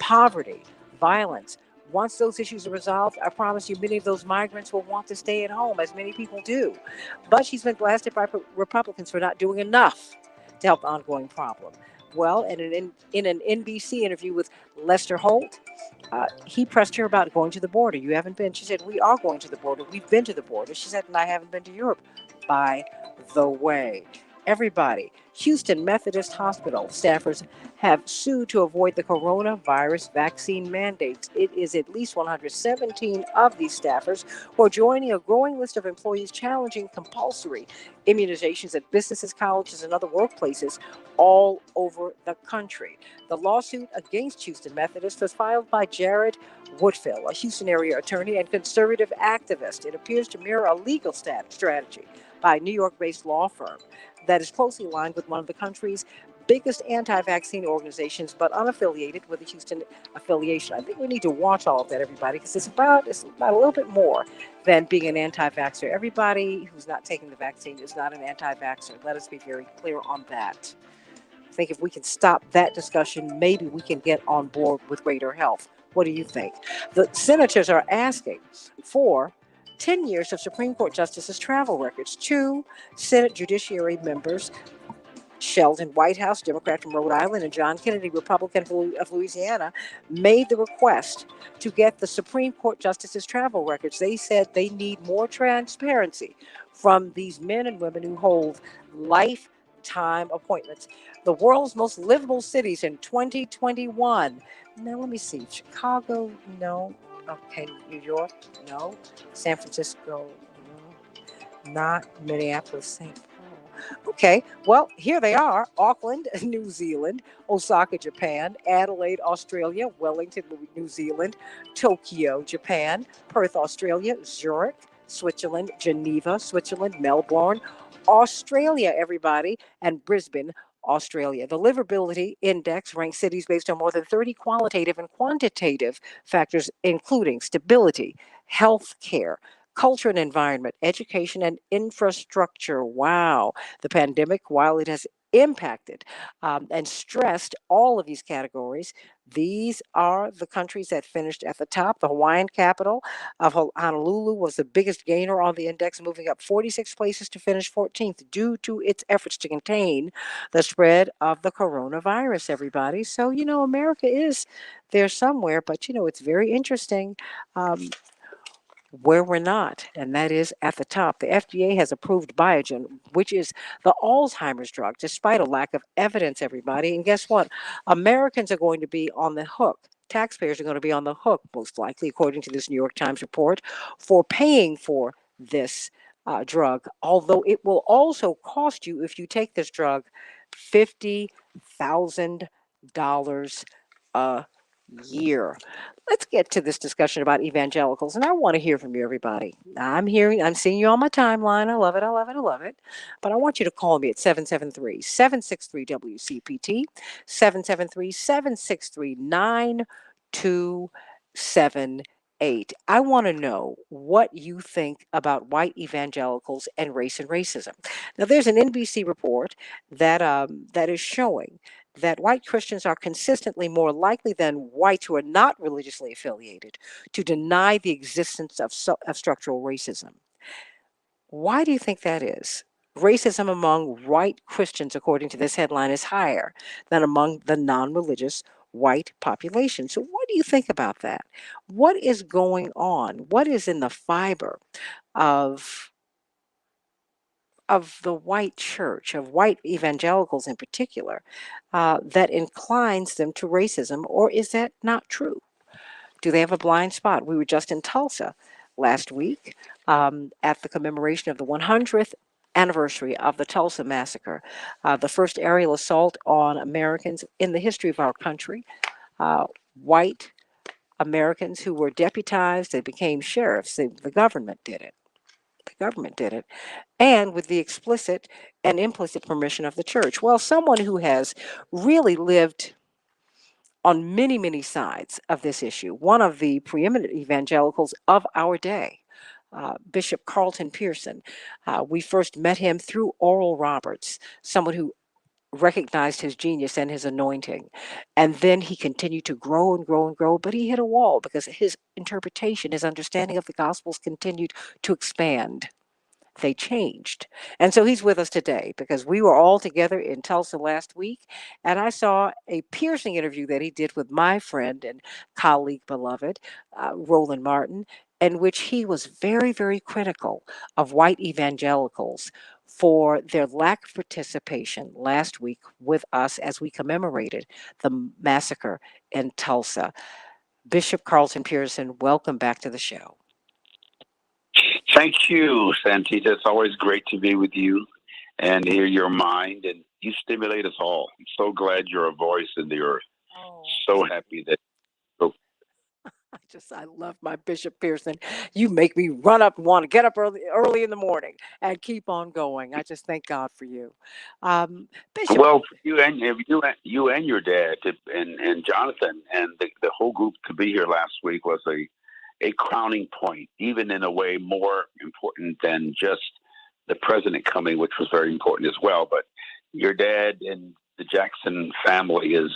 poverty, violence, once those issues are resolved, I promise you many of those migrants will want to stay at home, as many people do. But she's been blasted by Republicans for not doing enough to help the ongoing problem. Well, in an NBC interview with Lester Holt, he pressed her about going to the border. You haven't been? She said, we are going to the border. We've been to the border. She said, and I haven't been to Europe. By the way, everybody, Houston Methodist Hospital staffers have sued to avoid the coronavirus vaccine mandates. It is at least 117 of these staffers who are joining a growing list of employees challenging compulsory immunizations at businesses, colleges, and other workplaces all over the country. The lawsuit against Houston Methodist was filed by Jared Woodfill, a Houston area attorney and conservative activist. It appears to mirror a legal strategy by a New York-based law firm that is closely aligned with one of the country's biggest anti-vaccine organizations, but unaffiliated with the Houston affiliation. I think we need to watch all of that, everybody, because it's about a little bit more than being an anti-vaxxer. Everybody who's not taking the vaccine is not an anti-vaxxer. Let us be very clear on that. I think if we can stop that discussion, maybe we can get on board with greater health. What do you think? The senators are asking for 10 years of Supreme Court justices' travel records. Two Senate Judiciary members, Sheldon Whitehouse, Democrat from Rhode Island, and John Kennedy, Republican of Louisiana, made the request to get the Supreme Court justices' travel records. They said they need more transparency from these men and women who hold lifetime appointments. The world's most livable cities in 2021. Now, let me see. Chicago, no. Okay, New York, no. San Francisco, no. Not Minneapolis, St. Paul. Okay, well, here they are: Auckland, New Zealand; Osaka, Japan; Adelaide, Australia; Wellington, New Zealand; Tokyo, Japan; Perth, Australia; Zurich, Switzerland; Geneva, Switzerland; Melbourne, Australia, everybody; and Brisbane, Australia. The Livability Index ranks cities based on more than 30 qualitative and quantitative factors, including stability, health care, culture and environment, education and infrastructure. Wow. The pandemic, while it has impacted and stressed all of these categories, these are the countries that finished at the top. The Hawaiian capital of Honolulu was the biggest gainer on the index, moving up 46 places to finish 14th due to its efforts to contain the spread of the coronavirus, everybody. So, America is there somewhere, but, it's very interesting. Um, where we're not, and that is at the top. The FDA has approved Biogen, which is the Alzheimer's drug, despite a lack of evidence, everybody. And guess what? Americans are going to be on the hook. Taxpayers are going to be on the hook, most likely, according to this New York Times report, for paying for this drug, although it will also cost you, if you take this drug, $50,000 a year. Let's get to this discussion about evangelicals, and I want to hear from you, everybody. I'm seeing you on my timeline. I love it, I love it, I love it. But I want you to call me at 773-763-WCPT, 773-763-9278. I want to know what you think about white evangelicals and race and racism. Now, there's an NBC report that is showing that white Christians are consistently more likely than whites who are not religiously affiliated to deny the existence of structural racism. Why do you think that is? Racism among white Christians, according to this headline, is higher than among the non religious white population. So, what do you think about that? What is going on? What is in the fiber of the white church, of white evangelicals in particular, that inclines them to racism, or is that not true? Do they have a blind spot? We were just in Tulsa last week at the commemoration of the 100th anniversary of the Tulsa Massacre, the first aerial assault on Americans in the history of our country. White Americans who were deputized, they became sheriffs. The government did it. The government did it, and with the explicit and implicit permission of the church. Well, someone who has really lived on many, many sides of this issue, one of the preeminent evangelicals of our day, Bishop Carlton Pearson. We first met him through Oral Roberts, someone who recognized his genius and his anointing. And then he continued to grow and grow and grow, but he hit a wall because his interpretation, his understanding of the Gospels continued to expand. They changed. And so he's with us today because we were all together in Tulsa last week, and I saw a piercing interview that he did with my friend and colleague, beloved, Roland Martin, in which he was very, very critical of white evangelicals for their lack of participation last week with us as we commemorated the massacre in Tulsa. Bishop Carlton Pearson, welcome back to the show. Thank you, Santita. It's always great to be with you and hear your mind, and you stimulate us all. I'm so glad you're a voice in the earth. So happy that. I love my Bishop Pearson. You make me run up and want to get up early in the morning and keep on going. I just thank God for you, Bishop. Well, you and your dad and Jonathan and the whole group to be here last week was a crowning point, even in a way more important than just the president coming, which was very important as well. But your dad and the Jackson family is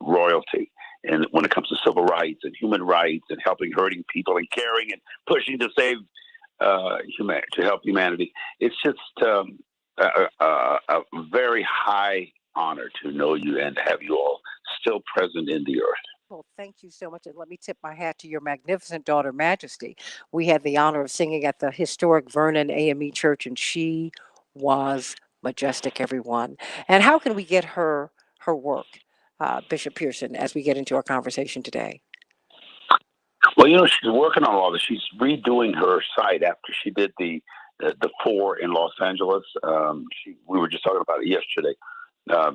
royalty. And when it comes to civil rights and human rights and helping hurting people and caring and pushing to save to help humanity, it's just a very high honor to know you and to have you all still present in the earth. Well, thank you so much. And let me tip my hat to your magnificent daughter, Majesty. We had the honor of singing at the historic Vernon AME Church, and she was majestic, everyone. And how can we get her work, Bishop Pearson, as we get into our conversation today? Well, she's working on all this. She's redoing her site after she did the the four in Los Angeles. We were just talking about it yesterday. I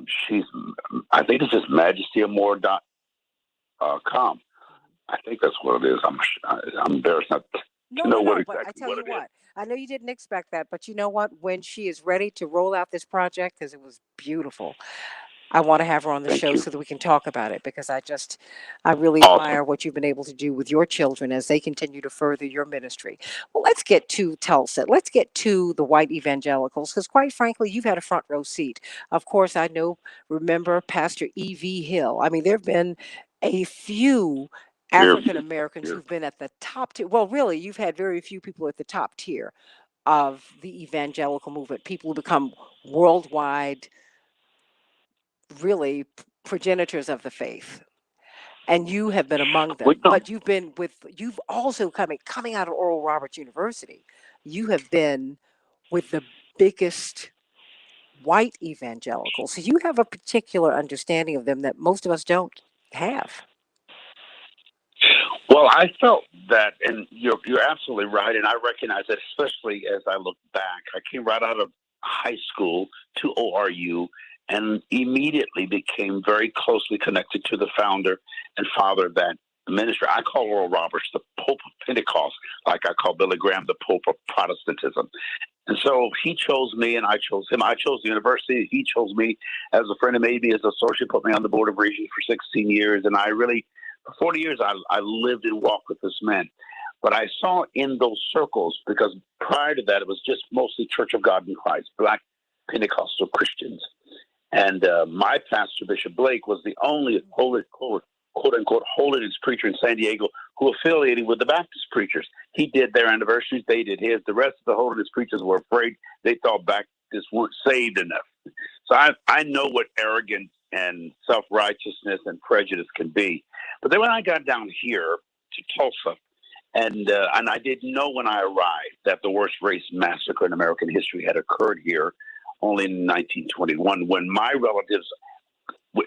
think it's just majestyofmore.com. I think that's what it is. I'm embarrassed not to know what exactly but I tell what you it is. what, I know you didn't expect that, but you know what? When she is ready to roll out this project, because it was beautiful, I want to have her on the Thank show you. so that we can talk about it because I really Awesome. admire what you've been able to do with your children as they continue to further your ministry. Well, let's get to Tulsa. Let's get to the white evangelicals because, quite frankly, you've had a front row seat. Of course, remember Pastor E.V. Hill. I mean, there have been a few African Americans who've been at the top tier. Well, really, you've had very few people at the top tier of the evangelical movement, people who become worldwide really progenitors of the faith, and you have been among them. But you've also coming out of Oral Roberts University, you have been with the biggest white evangelicals, so you have a particular understanding of them that most of us don't have. Well, I felt that, and you're absolutely right, and I recognize that, especially as I look back. I came right out of high school to ORU and immediately became very closely connected to the founder and father of that ministry. I call Oral Roberts the Pope of Pentecost, like I call Billy Graham the Pope of Protestantism. And so he chose me and I chose him. I chose the university. He chose me as a friend and made me as an associate, put me on the board of regents for 16 years. And for 40 years, I lived and walked with this man. But I saw in those circles, because prior to that, it was just mostly Church of God in Christ, Black Pentecostal Christians. And my pastor, Bishop Blake, was the only quote-unquote holiness preacher in San Diego who affiliated with the Baptist preachers. He did their anniversaries. They did his. The rest of the holiness preachers were afraid. They thought Baptists weren't saved enough. So I know what arrogance and self-righteousness and prejudice can be. But then when I got down here to Tulsa, and I didn't know when I arrived that the worst race massacre in American history had occurred here only in 1921, when my relatives,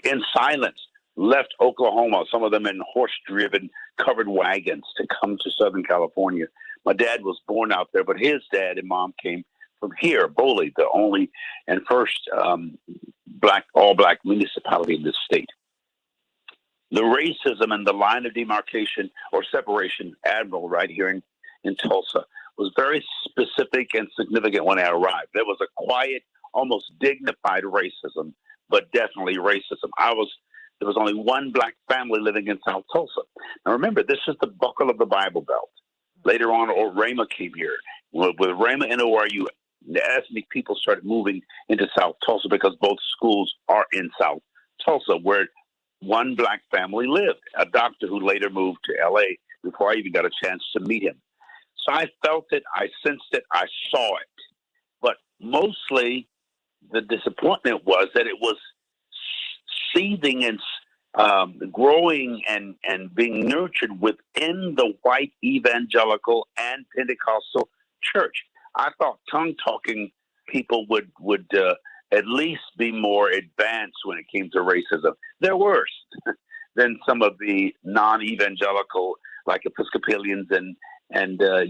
in silence, left Oklahoma, some of them in horse-driven covered wagons, to come to Southern California. My dad was born out there, but his dad and mom came from here, Boley, the only and first all-black municipality in this state. The racism and the line of demarcation or separation, Admiral, right here in Tulsa, was very specific and significant when I arrived. There was a quiet, almost dignified racism, but definitely racism. There was only one black family living in South Tulsa. Now remember, this is the buckle of the Bible Belt. Later on, Rhema came here. With Rhema and ORU, the ethnic people started moving into South Tulsa because both schools are in South Tulsa, where one black family lived, a doctor who later moved to L.A. before I even got a chance to meet him. So I felt it, I sensed it, I saw it. But mostly the disappointment was that it was seething and growing and being nurtured within the white evangelical and Pentecostal church. I thought tongue-talking people would at least be more advanced when it came to racism. They're worse than some of the non-evangelical, like Episcopalians and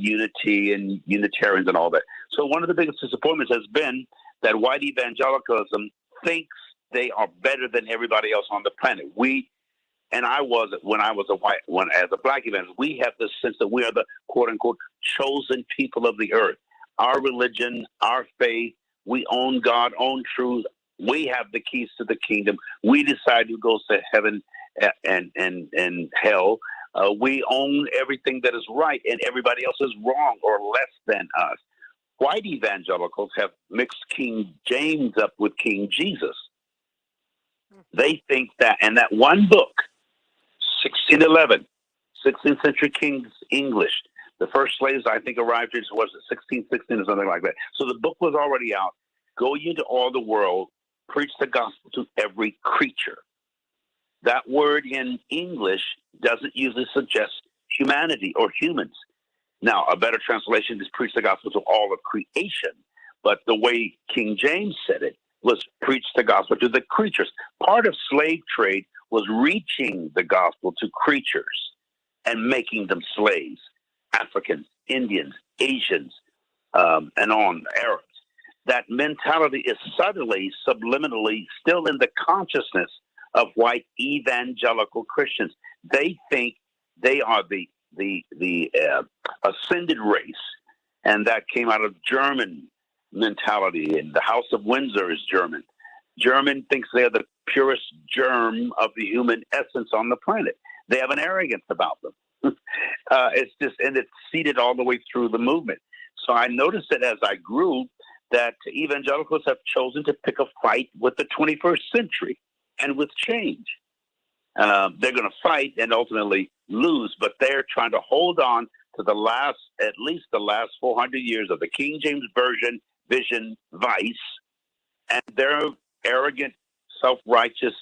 Unity and Unitarians and all that. So one of the biggest disappointments has been that white evangelicalism thinks they are better than everybody else on the planet. When I was as a black evangelist, we have this sense that we are the quote unquote chosen people of the earth. Our religion, our faith, we own God, own truth. We have the keys to the kingdom. We decide who goes to heaven and hell. We own everything that is right, and everybody else is wrong or less than us. White evangelicals have mixed King James up with King Jesus. They think that, and that one book, 1611, 16th century King's English, the first slaves, I think, arrived here, was it 1616 or something like that. So the book was already out. Go ye into all the world, preach the gospel to every creature. That word in English doesn't usually suggest humanity or humans. Now, a better translation is preach the gospel to all of creation. But the way King James said it was preach the gospel to the creatures. Part of slave trade was reaching the gospel to creatures and making them slaves. Africans, Indians, Asians, and on Arabs. That mentality is subtly, subliminally still in the consciousness of white evangelical Christians. They think they are the ascended race, and that came out of German mentality. And the House of Windsor is German. German thinks they're the purest germ of the human essence on the planet. They have an arrogance about them. And it's seeded all the way through the movement. So I noticed that as I grew, that evangelicals have chosen to pick a fight with the 21st century and with change. They're going to fight and ultimately lose, but they're trying to hold on to at least the last 400 years of the King James Version vision vice, and their arrogant, self-righteous,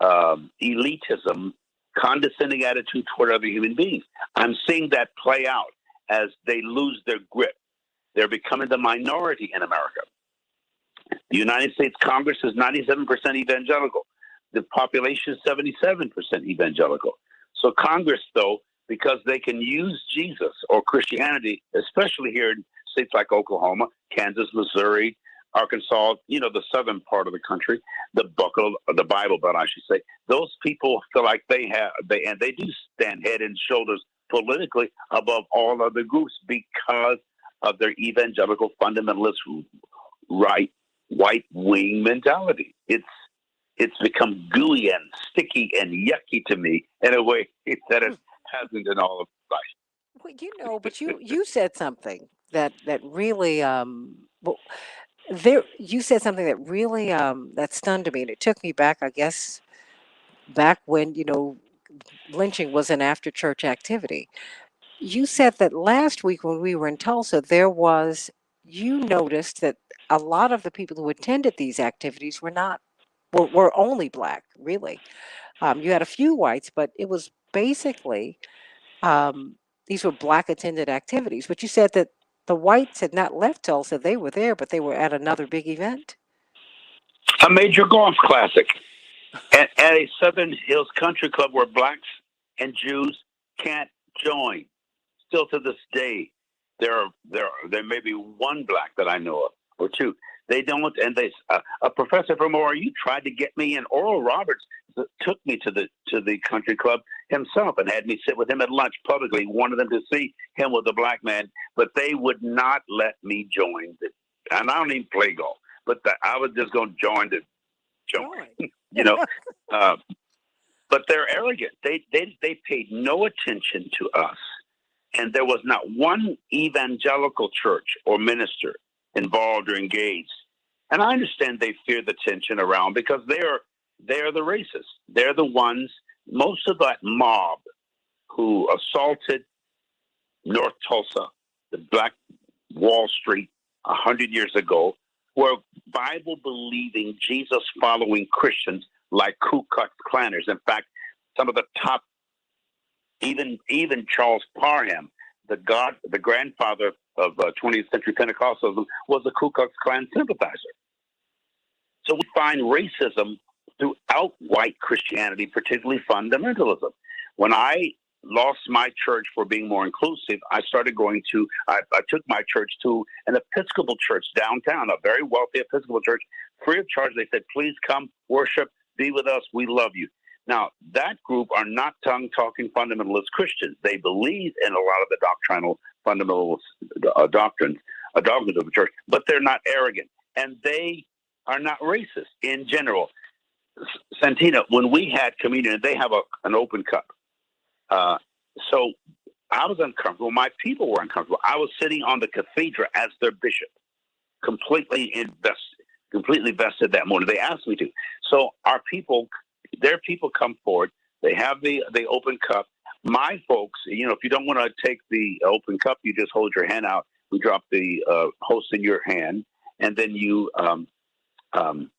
elitism, condescending attitude toward other human beings. I'm seeing that play out as they lose their grip. They're becoming the minority in America. The United States Congress is 97% evangelical. The population is 77% evangelical. So Congress, though, because they can use Jesus or Christianity, especially here in states like Oklahoma, Kansas, Missouri, Arkansas, the southern part of the country, the Bible Belt, I should say, those people feel like they do stand head and shoulders politically above all other groups because of their evangelical fundamentalist white wing mentality. It's become gooey and sticky and yucky to me in a way that it hasn't in all of life. Well, but you said something that really you said something that really that stunned me, and it took me back, I guess, back when lynching was an after church activity. You said that last week when we were in Tulsa, you noticed that a lot of the people who attended these activities were only Black, really. You had a few whites, but it was basically these were Black attended activities. But you said that the whites had not left Tulsa; they were there, but they were at another big event. A major golf classic at a Southern Hills Country Club where Blacks and Jews can't join. Still to this day, there may be one Black that I know of, or two. They don't, and a professor from ORU tried to get me in. Oral Roberts took me to the country club himself and had me sit with him at lunch publicly. He wanted them to see him with a Black man, but they would not let me join. And I don't even play golf, but I was just going to join. But they're arrogant. They paid no attention to us. And there was not one evangelical church or minister involved or engaged. And I understand they fear the tension around because they're the racists. They're the ones, most of that mob who assaulted North Tulsa, the Black Wall Street 100 years ago, were Bible-believing, Jesus-following Christians like Ku Klux Klanners. In fact, some of the top, even Charles Parham, the grandfather of 20th century Pentecostalism, was a Ku Klux Klan sympathizer. So we find racism throughout white Christianity, particularly fundamentalism. When I lost my church for being more inclusive, I started I took my church to an Episcopal church downtown, a very wealthy Episcopal church, free of charge. They said, please come worship, be with us, we love you. Now, that group are not tongue-talking fundamentalist Christians. They believe in a lot of the doctrinal fundamentalist dogmas of the church, but they're not arrogant. And they are not racist in general. Santita, when we had communion, they have an open cup. So I was uncomfortable. My people were uncomfortable. I was sitting on the cathedral as their bishop, completely vested that morning. They asked me to. So their people come forward. They have the open cup. My folks, if you don't want to take the open cup, you just hold your hand out. We drop the host in your hand, and then you can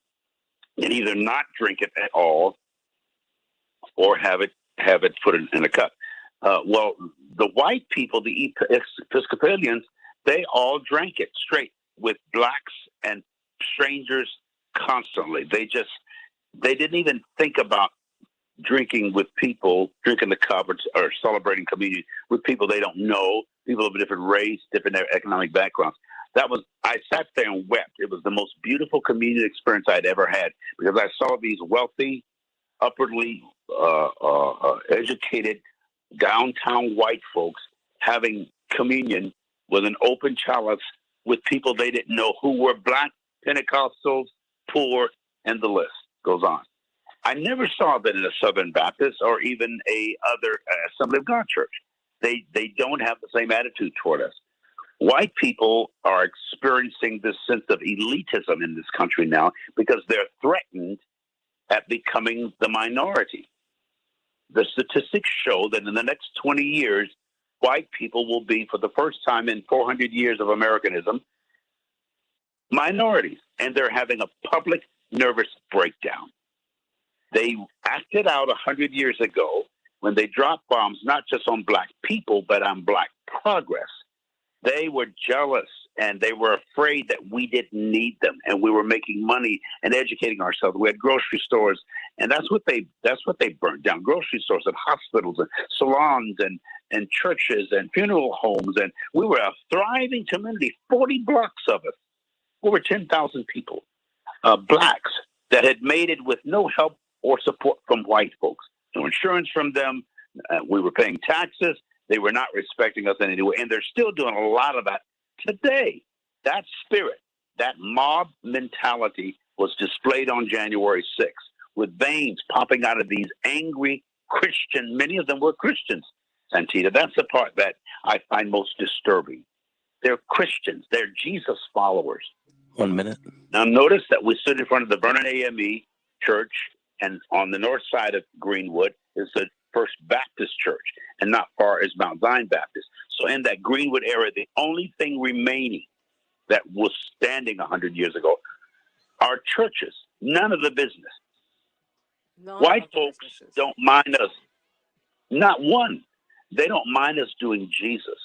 either not drink it at all or have it put in a cup. Well, the white people, the Episcopalians, they all drank it straight with Blacks and strangers constantly. They didn't even think about drinking the cup or celebrating communion with people they don't know, people of a different race, different economic backgrounds. I sat there and wept. It was the most beautiful communion experience I'd ever had because I saw these wealthy, upwardly educated downtown white folks having communion with an open chalice with people they didn't know who were black, Pentecostals, poor, and the list goes on. I never saw that in a Southern Baptist or even a other Assembly of God church. They don't have the same attitude toward us. White people are experiencing this sense of elitism in this country now because they're threatened at becoming the minority. The statistics show that in the next 20 years, white people will be, for the first time in 400 years of Americanism, minorities, and they're having a public nervous breakdown. They acted out 100 years ago when they dropped bombs, not just on black people, but on black progress. They were jealous and they were afraid that we didn't need them and we were making money and educating ourselves. We had grocery stores, and that's what they burned down. Grocery stores and hospitals and salons and churches and funeral homes. And we were a thriving community, 40 blocks of us, over 10,000 people, blacks that had made it with no help or support from white folks. No insurance from them. We were paying taxes. They were not respecting us in any way. And they're still doing a lot of that today. That spirit, that mob mentality was displayed on January 6th with veins popping out of these angry Christian, many of them were Christians, Santita. That's the part that I find most disturbing. They're Christians. They're Jesus followers. 1 minute. Now, notice that we stood in front of the Vernon AME Church, and on the north side of Greenwood is the First Baptist Church, and not far is Mount Zion Baptist. So in that Greenwood area, the only thing remaining that was standing 100 years ago are churches, none of the business. White folks don't mind us, not one. They don't mind us doing Jesus.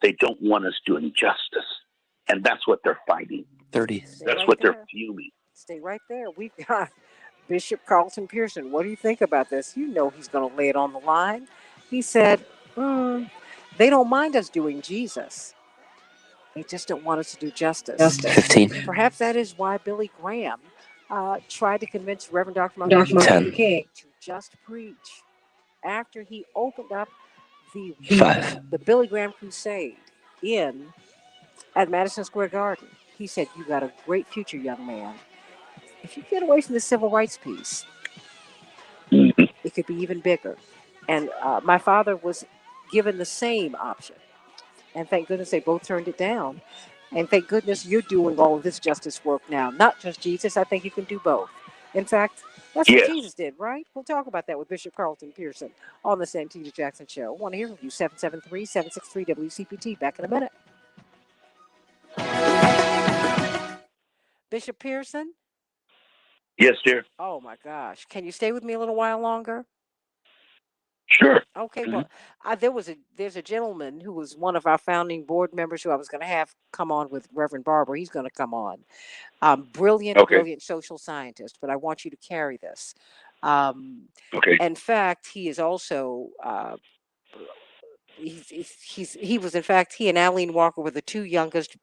They don't want us doing justice. And that's what they're fighting. 30. That's what they're fuming. Stay right there. We've got Bishop Carlton Pearson. What do you think about this? You know he's going to lay it on the line. He said, they don't mind us doing Jesus. They just don't want us to do justice. 15. Perhaps that is why Billy Graham tried to convince Reverend Dr. Martin 10. King to just preach after he opened up the 5. the Billy Graham Crusade at Madison Square Garden. He said, "You got a great future, young man. If you get away from the civil rights piece, it could be even bigger." And my father was given the same option. And thank goodness they both turned it down. And thank goodness you're doing all of this justice work now. Not just Jesus. I think you can do both. In fact, that's what Jesus did, right? We'll talk about that with Bishop Carlton Pearson on the Santita Jackson Show. I want to hear from you. 773-763 WCPT. Back in a minute. Bishop Pearson? Yes, dear. Oh, my gosh. Can you stay with me a little while longer? Sure. Okay, well, there's a gentleman who was one of our founding board members who I was going to have come on with Reverend Barber. He's going to come on. Brilliant social scientist, but I want you to carry this. In fact, he is also he and Aline Walker were the two youngest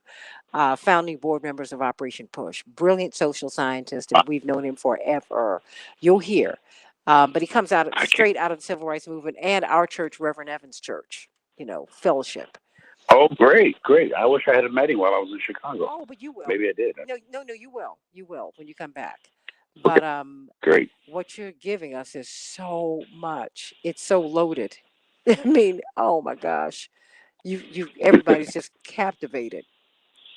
founding board members of Operation Push. Brilliant social scientist, and we've known him forever. You'll hear. But he comes straight out of the civil rights movement and our church, Reverend Evans Church, fellowship. Oh, great. I wish I had met him while I was in Chicago. Oh, but you will. Maybe I did. No, you will. You will when you come back. But great. What you're giving us is so much. It's so loaded. I mean, oh my gosh. Everybody's just captivated.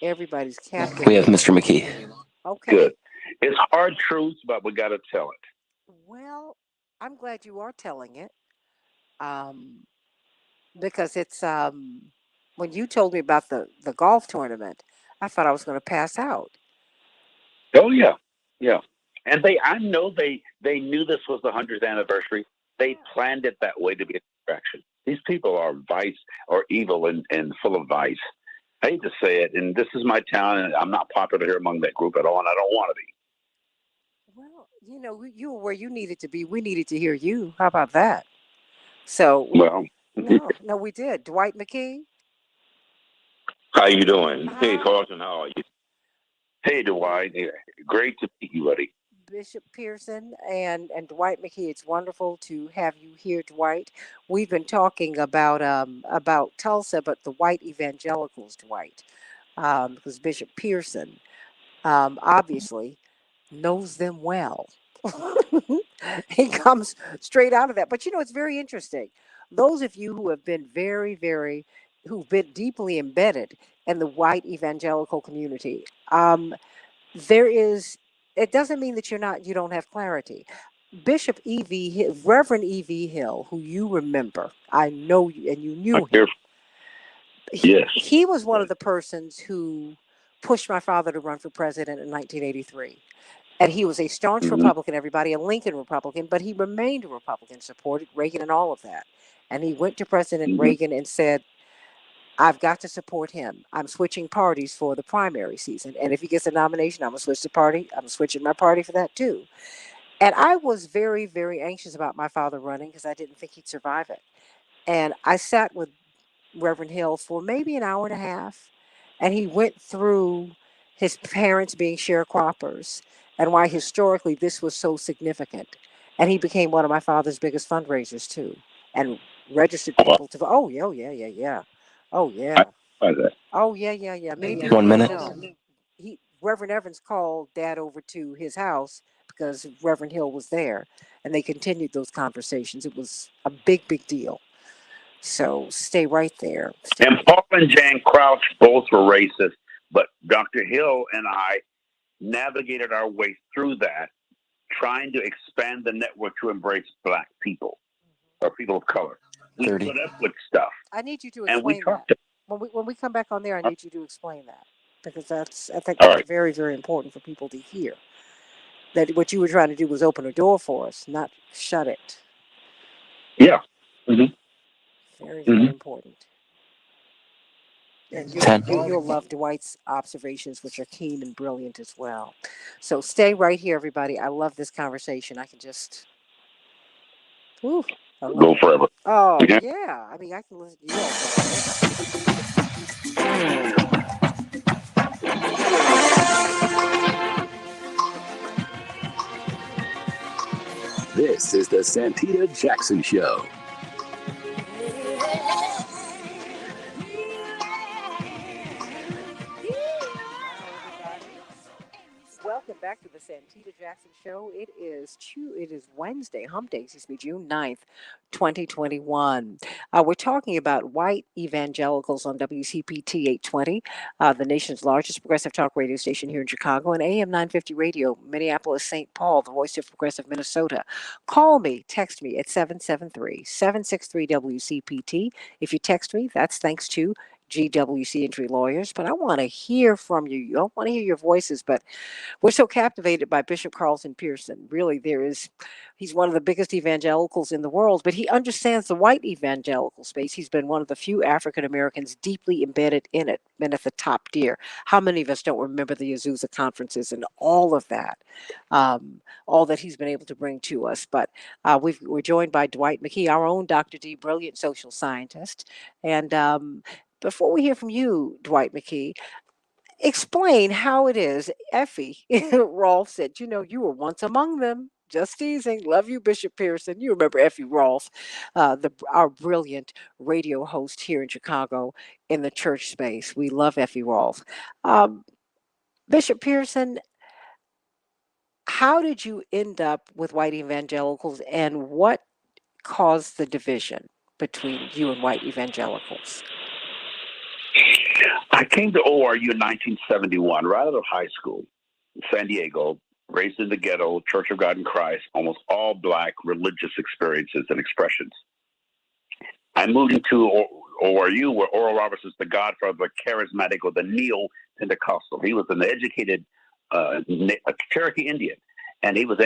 Everybody's captivated. We have Mr. McKee. Okay. Good. It's hard truth, but we got to tell it. Well, I'm glad you are telling it. Because it's when you told me about the golf tournament, I thought I was going to pass out. Oh yeah. And I know they knew this was the 100th anniversary. They planned it that way to be a distraction. These people are vice or evil and full of vice. I hate to say it, and this is my town, and I'm not popular here among that group at all, and I don't want to be. Well, you were where you needed to be. We needed to hear you. How about that? So, well, no, we did. Dwight McKee. How you doing? Hey, Hi, Carlton, how are you? Hey, Dwight. Yeah, great to meet you, buddy. Bishop Pearson and Dwight McKee. It's wonderful to have you here, Dwight. We've been talking about Tulsa, but the white evangelicals, Dwight, because Bishop Pearson obviously knows them well. He comes straight out of that. But it's very interesting. Those of you who have been who've been deeply embedded in the white evangelical community, there is, it doesn't mean that you don't have clarity. Bishop E.V. Reverend E.V. Hill, who you remember, I know you, and you knew him. Yes. He was one of the persons who pushed my father to run for president in 1983. And he was a staunch Republican, everybody, a Lincoln Republican, but he remained a Republican, supported Reagan and all of that. And he went to President Reagan and said, I've got to support him. I'm switching parties for the primary season. And if he gets a nomination, I'm going to switch the party. I'm switching my party for that too. And I was very, very anxious about my father running because I didn't think he'd survive it. And I sat with Reverend Hill for maybe an hour and a half. And he went through his parents being sharecroppers and why historically this was so significant. And he became one of my father's biggest fundraisers too, and registered people to vote. Oh, yeah, oh, yeah, yeah, yeah. Oh, yeah. Oh, yeah, yeah, yeah. Many people 1 don't minute. know. Reverend Evans called Dad over to his house because Reverend Hill was there, and they continued those conversations. It was a big, big deal. So stay right there. And Paul and Jan Crouch both were racist, but Dr. Hill and I navigated our way through that, trying to expand the network to embrace Black people or people of color. We 30. put up with stuff. I need you to And we explain that. talked. When we come back on there, I need you to explain that because I think All that's right. very, very important for people to hear. That what you were trying to do was open a door for us, not shut it. Yeah. Very, very important. And 10. you'll love Dwight's observations, which are keen and brilliant as well. So stay right here, everybody. I love this conversation. I can just, I love Go it. forever. Oh Yeah. yeah, I mean I can listen to you all forever. This is the Santita Jackson Show. Welcome back to the Santita Jackson Show. It is Wednesday, hump day, June 9th, 2021. We're talking about white evangelicals on WCPT 820, the nation's largest progressive talk radio station here in Chicago, and AM 950 Radio, Minneapolis, St. Paul, the voice of progressive Minnesota. Call me, text me at 773-763-WCPT. If you text me, that's thanks to GWC Entry Lawyers, but I want to hear from you. I want to hear your voices, but we're so captivated by Bishop Carlton Pearson. Really, he's one of the biggest evangelicals in the world, but he understands the white evangelical space. He's been one of the few African Americans deeply embedded in it, been at the top tier. How many of us don't remember the Azusa conferences and all of that, all that he's been able to bring to us? But we're joined by Dwight McKee, our own Dr. D, brilliant social scientist. And before we hear from you, Dwight McKee, explain how it is. Effie Rolfe said, you were once among them. Just teasing. Love you, Bishop Pearson. You remember Effie Rolfe, our brilliant radio host here in Chicago in the church space. We love Effie Rolfe. Bishop Pearson, how did you end up with white evangelicals and what caused the division between you and white evangelicals? I came to ORU in 1971, right out of high school, San Diego, raised in the ghetto, Church of God in Christ, almost all Black religious experiences and expressions. I moved into ORU, where Oral Roberts is the godfather of the charismatic or the neo-Pentecostal. He was an educated Cherokee Indian, and he was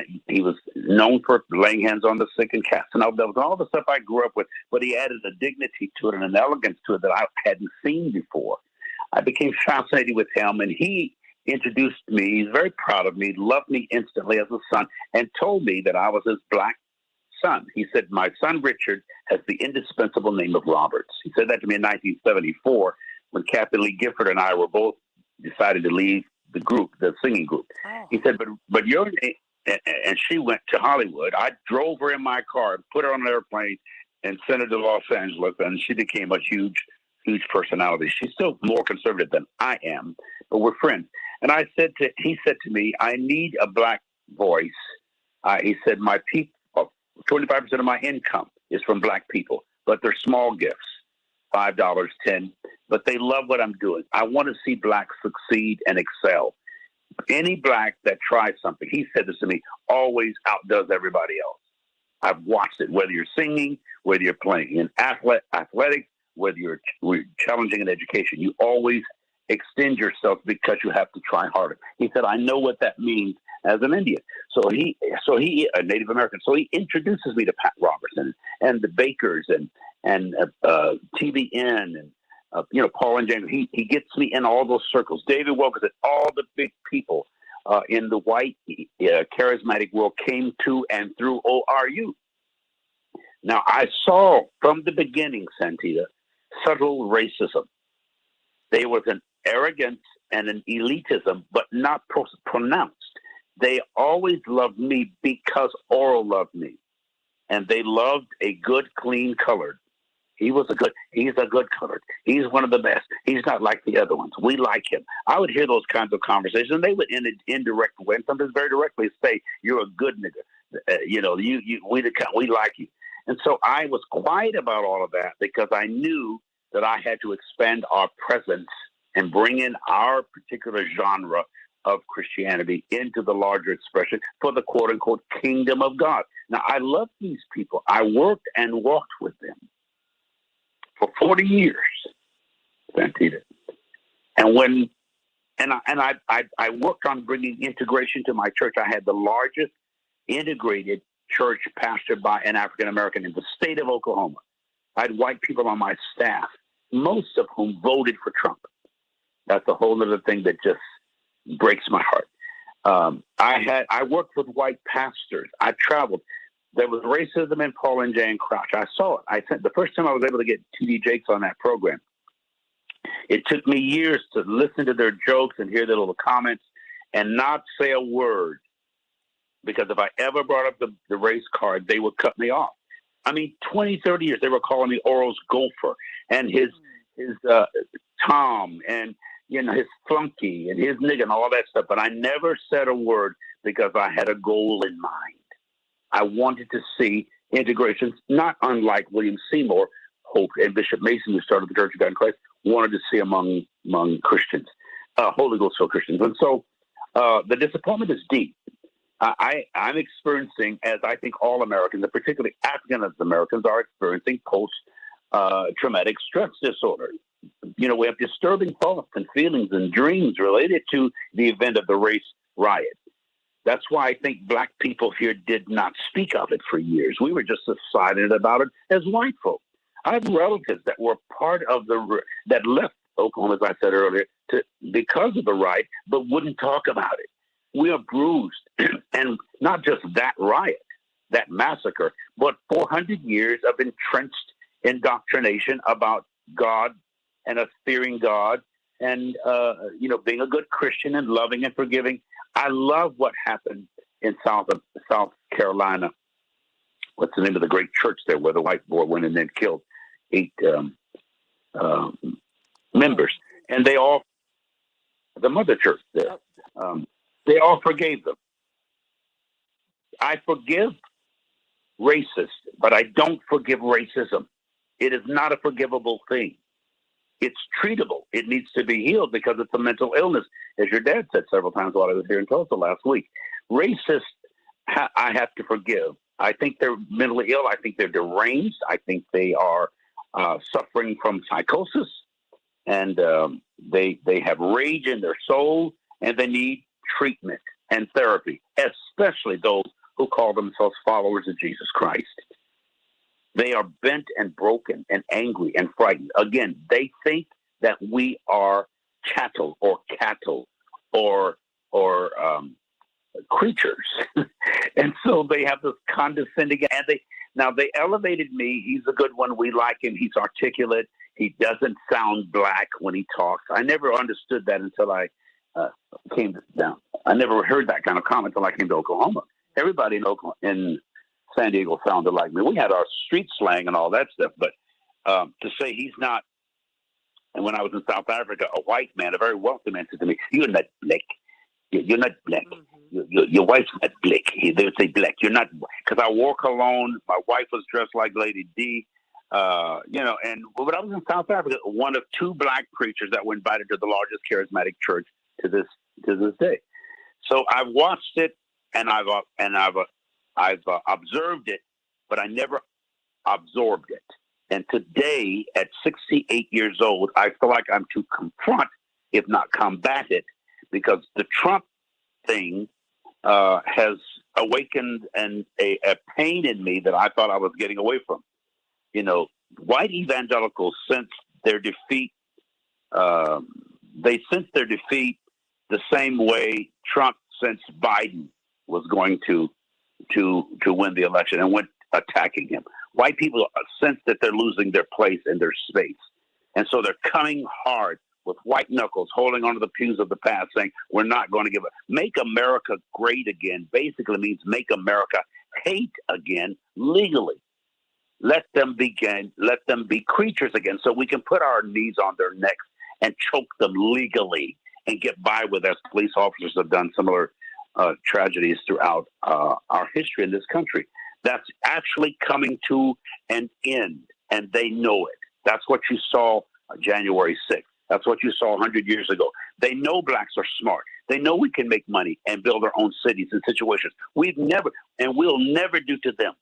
known for laying hands on the sick and casting out devils, all the stuff I grew up with, but he added a dignity to it and an elegance to it that I hadn't seen before. I became fascinated with him, and he introduced me. He's very proud of me, loved me instantly as a son, and told me that I was his Black son. He said, my son Richard has the indispensable name of Roberts. He said that to me in 1974. when Kathy Lee Gifford and I were both decided to leave the group, the singing group. Oh. He said, but your name, and she went to Hollywood. I drove her in my car, put her on an airplane, and sent her to Los Angeles, and she became a huge personality. She's still more conservative than I am, but we're friends. And he said to me, I need a black voice. He said, my people, 25% of my income is from black people, but they're small gifts, $5, $10, but they love what I'm doing. I want to see blacks succeed and excel. Any black that tries something, he said this to me, always outdoes everybody else. I've watched it, whether you're singing, whether you're playing in athletics, whether you're challenging in education, you always extend yourself because you have to try harder. He said, I know what that means as an Indian. So he a Native American. So he introduces me to Pat Robertson and the Bakers and TBN and Paul and James. He gets me in all those circles. David Wilkerson, all the big people in the white charismatic world came to and through ORU. Now I saw from the beginning, Santita, subtle racism. There was an arrogance and an elitism, but not pronounced. They always loved me because Oral loved me. And they loved a good, clean colored. He's a good colored. He's one of the best. He's not like the other ones. We like him. I would hear those kinds of conversations. They would in an indirect way, and sometimes very directly say, you're a good nigga. We like you. And so I was quiet about all of that because I knew that I had to expand our presence and bring in our particular genre of Christianity into the larger expression for the quote unquote kingdom of God. Now, I love these people. I worked and walked with them for 40 years, Santita. And I worked on bringing integration to my church. I had the largest integrated church pastored by an African American in the state of Oklahoma. I had white people on my staff, most of whom voted for Trump. That's a whole other thing that just breaks my heart. I worked with white pastors. I traveled. There was racism in Paul and Jane Crouch. I saw it. The first time I was able to get T.D. Jakes on that program, it took me years to listen to their jokes and hear their little comments and not say a word. Because if I ever brought up the race card, they would cut me off. I mean, 20, 30 years, they were calling me Oral's gopher and his Tom and, his flunky and his nigga and all that stuff. But I never said a word because I had a goal in mind. I wanted to see integrations, not unlike William Seymour, Hope, and Bishop Mason, who started the Church of God in Christ, wanted to see among Christians, Holy Ghost filled Christians. And so the disappointment is deep. I'm experiencing, as I think all Americans, and particularly African Americans, are experiencing post-traumatic stress disorder. We have disturbing thoughts and feelings and dreams related to the event of the race riot. That's why I think black people here did not speak of it for years. We were just as silent about it as white folk. I have relatives that were part of that left Oklahoma, as I said earlier, because of the riot, but wouldn't talk about it. We are bruised, and not just that riot, that massacre, but 400 years of entrenched indoctrination about God and us fearing God and, being a good Christian and loving and forgiving. I love what happened in South Carolina. What's the name of the great church there where the white boy went and then killed 8 members? And the mother church there, they all forgave them. I forgive racists, but I don't forgive racism. It is not a forgivable thing. It's treatable. It needs to be healed because it's a mental illness, as your dad said several times while I was here in Tulsa last week. Racists, I have to forgive. I think they're mentally ill. I think they're deranged. I think they are suffering from psychosis, and they have rage in their soul, and they need treatment and therapy, especially those who call themselves followers of Jesus Christ. They are bent and broken and angry and frightened. Again, they think that we are chattel or creatures. And so they have this condescending, and they elevated me. He's a good one. We like him. He's articulate. He doesn't sound black when he talks. I never understood that until I came down. I never heard that kind of comment until I came to Oklahoma. Everybody in San Diego sounded like me. We had our street slang and all that stuff, but to say he's not. And when I was in South Africa, a white man, a very wealthy man, said to me, "You're not black. You're not black. Your wife's not black." They would say black. You're not, because I wore cologne. My wife was dressed like Lady D. And when I was in South Africa, one of two black preachers that were invited to the largest charismatic church to this day. So I've watched it and I've observed it, but I never absorbed it. And today, at 68 years old, I feel like I'm to confront, if not combat it, because the Trump thing has awakened a pain in me that I thought I was getting away from. White evangelicals sense their defeat. They sense their defeat the same way Trump sensed Biden was going to win the election and went attacking him. White people sense that they're losing their place and their space. And so they're coming hard with white knuckles, holding onto the pews of the past, saying, we're not going to give up. Make America great again basically means make America hate again legally. Let them be creatures again so we can put our knees on their necks and choke them legally and get by with, as police officers have done similar tragedies throughout our history in this country. That's actually coming to an end, and they know it. That's what you saw January 6th. That's what you saw 100 years ago. They know blacks are smart. They know we can make money and build our own cities and situations. We've never, and we'll never do to them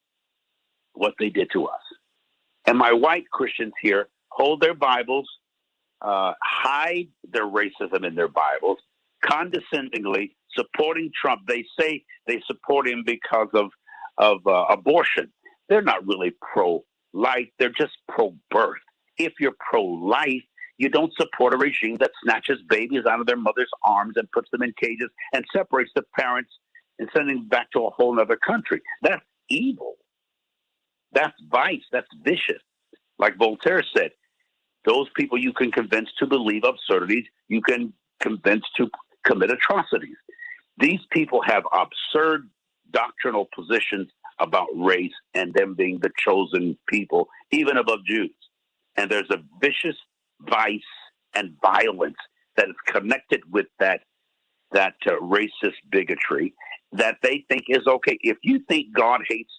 what they did to us. And my white Christians here hold their Bibles, hide their racism in their Bibles, condescendingly supporting Trump. They say they support him because of abortion. They're not really pro-life. They're just pro-birth. If you're pro-life, you don't support a regime that snatches babies out of their mother's arms and puts them in cages and separates the parents and sends them back to a whole other country. That's evil. That's vice. That's vicious. Like Voltaire said, those people you can convince to believe absurdities, you can convince to commit atrocities. These people have absurd doctrinal positions about race and them being the chosen people, even above Jews. And there's a vicious vice and violence that is connected with that racist bigotry that they think is okay. If you think God hates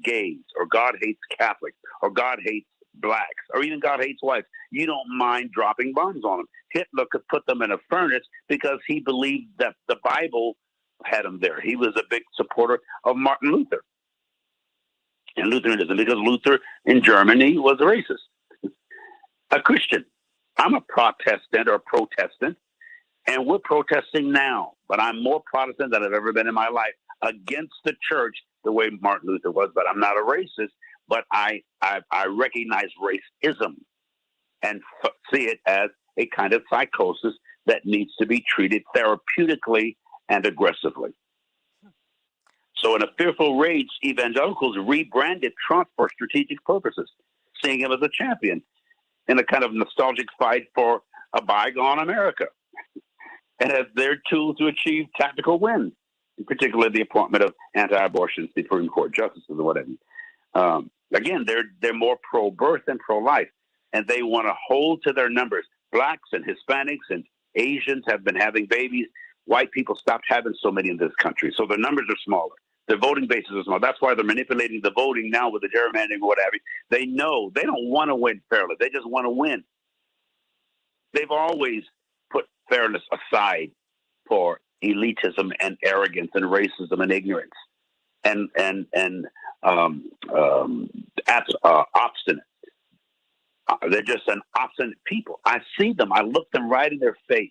gays, or God hates Catholics, or God hates blacks, or even God hates whites, you don't mind dropping bombs on them. Hitler could put them in a furnace because he believed that the Bible had him there. He was a big supporter of Martin Luther and Lutheranism because Luther in Germany was a racist. A Christian. I'm a Protestant or Protestant, and we're protesting now, but I'm more Protestant than I've ever been in my life against the church the way Martin Luther was. But I'm not a racist, but I recognize racism and see it as a kind of psychosis that needs to be treated therapeutically and aggressively. So in a fearful rage, evangelicals rebranded Trump for strategic purposes, seeing him as a champion in a kind of nostalgic fight for a bygone America, and as their tool to achieve tactical wins, in particular the appointment of anti-abortion Supreme Court justices or whatever. Again, they're more pro-birth than pro-life, and they want to hold to their numbers. Blacks and Hispanics and Asians have been having babies. White people stopped having so many in this country, so their numbers are smaller. Their voting bases are small. That's why they're manipulating the voting now with the gerrymandering or whatever. They know they don't want to win fairly. They just want to win. They've always put fairness aside for elitism and arrogance and racism and ignorance and obstinate. They're just an obstinate people. I see them. I look them right in their face.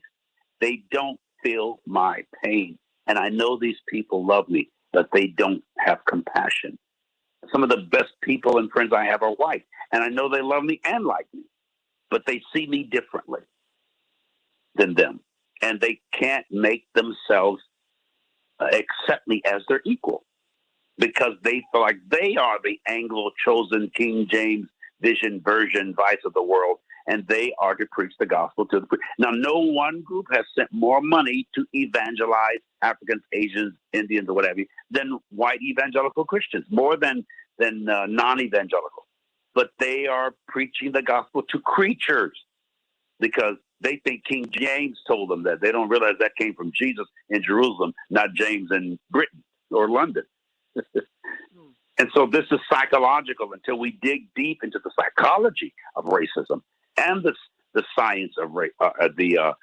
They don't feel my pain. And I know these people love me, but they don't have compassion. Some of the best people and friends I have are white, and I know they love me and like me, but they see me differently than them, and they can't make themselves accept me as their equal because they feel like they are the Anglo chosen King James vision version vice of the world, and they are to preach the gospel to the people. Now, no one group has sent more money to evangelize Africans, Asians, Indians, or whatever than white evangelical Christians, more than non-evangelical. But they are preaching the gospel to creatures because they think King James told them that. They don't realize that came from Jesus in Jerusalem, not James in Britain or London. And so this is psychological until we dig deep into the psychology of racism and the science of the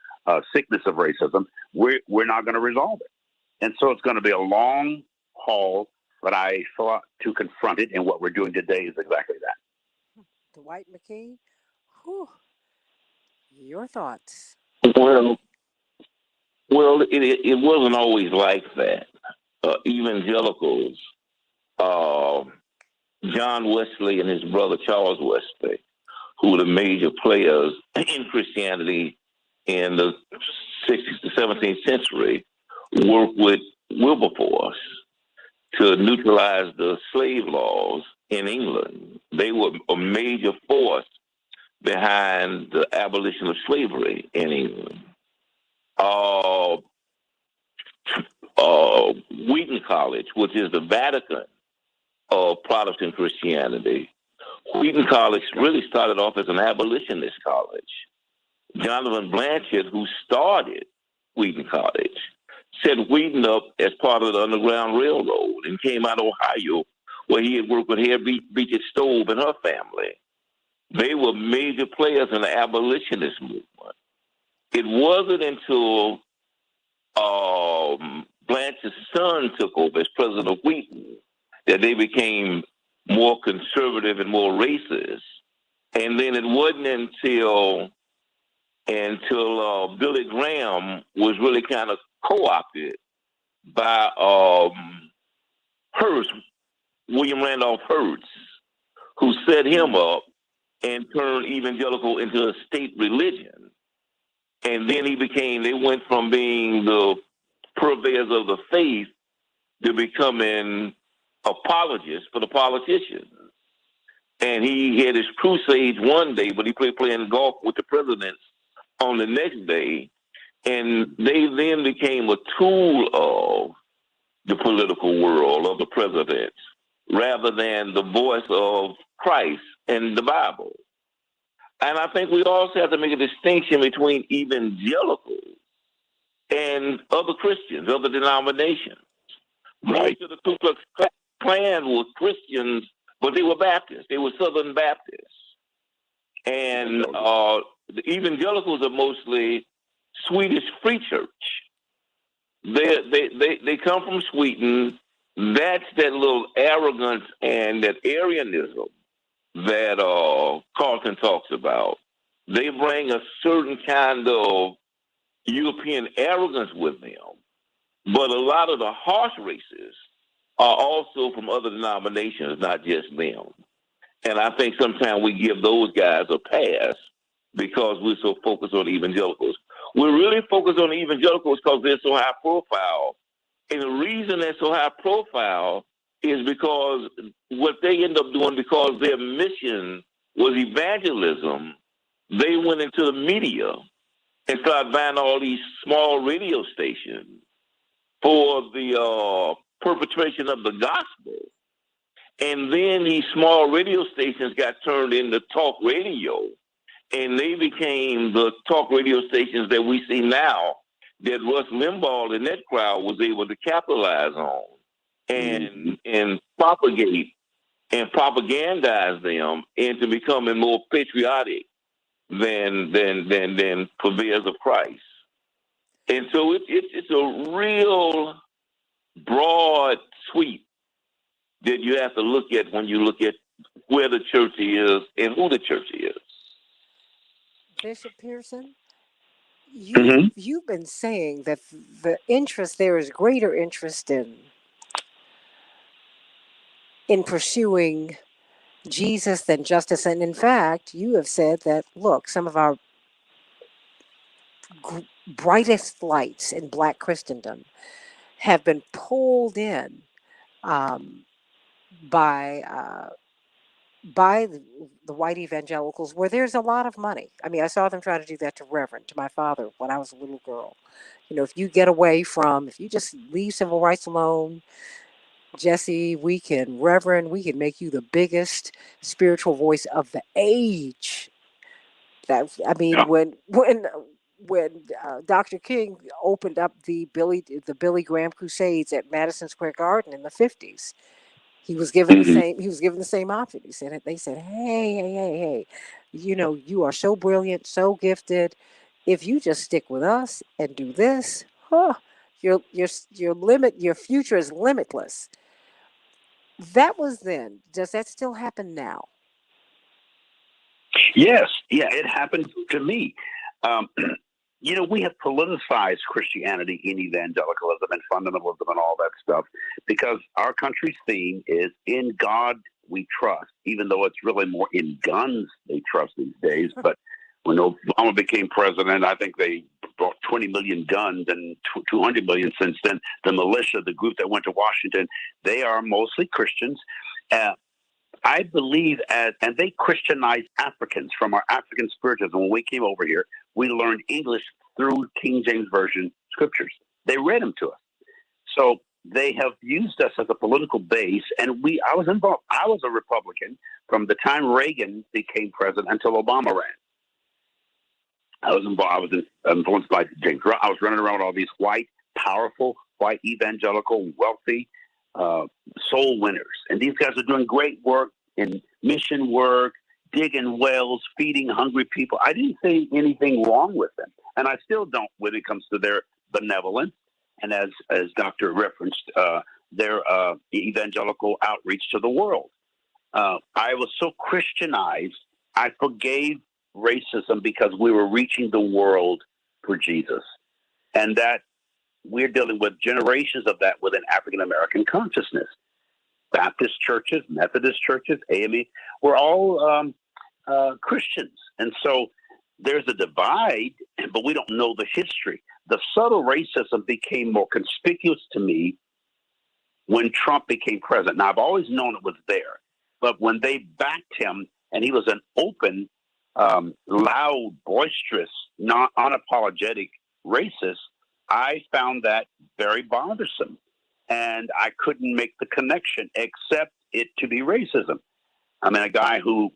sickness of racism. We're not going to resolve it. And so it's going to be a long haul, but I thought to confront it, and what we're doing today is exactly that. Dwight McKee, whew, your thoughts? Well, it wasn't always like that. Evangelicals, John Wesley and his brother Charles Wesley, who were the major players in Christianity in the 16th to 17th century, worked with Wilberforce to neutralize the slave laws in England. They were a major force behind the abolition of slavery in England. Wheaton College, which is the Vatican of Protestant Christianity. Wheaton College really started off as an abolitionist college. Jonathan Blanchard, who started Wheaton College, set Wheaton up as part of the Underground Railroad and came out of Ohio, where he had worked with Harriet Beecher Stowe and her family. They were major players in the abolitionist movement. It wasn't until Blanchard's son took over as president of Wheaton that they became more conservative and more racist. And then it wasn't until Billy Graham was really kind of co-opted by Hearst, William Randolph Hearst, who set him up and turned evangelical into a state religion. And then they went from being the purveyors of the faith to becoming apologists for the politicians. And he had his crusades one day, but he playing golf with the presidents on the next day. And they then became a tool of the political world, of the presidents, rather than the voice of Christ and the Bible. And I think we also have to make a distinction between evangelicals and other Christians, other denominations. Right. Most of the Ku Klux Klan were Christians, but they were Baptists. They were Southern Baptists. And the evangelicals are mostly Swedish Free Church. They come from Sweden. That's that little arrogance and that Arianism that Carlton talks about. They bring a certain kind of European arrogance with them. But a lot of the harsh races are also from other denominations, not just them. And I think sometimes we give those guys a pass because we're so focused on evangelicals. We're really focused on evangelicals because they're so high profile. And the reason they're so high profile is because what they end up doing, because their mission was evangelism, they went into the media and started buying all these small radio stations for the perpetration of the gospel. And then these small radio stations got turned into talk radio, and they became the talk radio stations that we see now that Rush Limbaugh and that crowd was able to capitalize on and propagate and propagandize them into becoming more patriotic than purveyors of Christ. And so it's a real broad sweep that you have to look at when you look at where the church is and who the church is. Bishop Pearson, you've been saying that the interest there is greater interest in pursuing Jesus than justice. And in fact, you have said that, look, some of our brightest lights in Black Christendom have been pulled in by by the white evangelicals where there's a lot of money. I mean, I saw them try to do that to Reverend, to my father when I was a little girl. You know, if you get away from, if you just leave civil rights alone, Jesse, Reverend, we can make you the biggest spiritual voice of the age. That I mean, Yeah. when Dr. King opened up the Billy Graham Crusades at Madison Square Garden in the 50s, he was given the Mhm. same. He was given the same option. They said, hey, hey, hey, hey, you know, you are so brilliant, so gifted. If you just stick with us and do this, huh, your future is limitless. That was then. Does that still happen now? Yes, yeah, it happened to me. Um, we have politicized Christianity in evangelicalism and fundamentalism and all that stuff because our country's theme is in God we trust, even though it's really more in guns they trust these days. But when Obama became president, I think they brought 20 million guns and 200 million since then. The militia, the group that went to Washington, they are mostly Christians. I believe and they Christianized Africans from our African spiritualism. When we came over here, we learned English through King James Version scriptures. They read them to us. So they have used us as a political base, and I was involved. I was a Republican from the time Reagan became president until Obama ran. I was involved. I was influenced by James. I was running around with all these powerful, white evangelical, wealthy soul winners, and these guys are doing great work in mission work, digging wells, feeding hungry people. I didn't see anything wrong with them, and I still don't when it comes to their benevolence. And as Dr. referenced, their evangelical outreach to the world. I was so Christianized, I forgave racism because we were reaching the world for Jesus. And that we're dealing with generations of that within African American consciousness. Baptist churches, Methodist churches, AME, we're all Christians. And so there's a divide, but we don't know the history. The subtle racism became more conspicuous to me when Trump became president. Now, I've always known it was there, but when they backed him and he was an open, loud, boisterous, not unapologetic racist, I found that very bothersome. And I couldn't make the connection except it to be racism. I mean, a guy who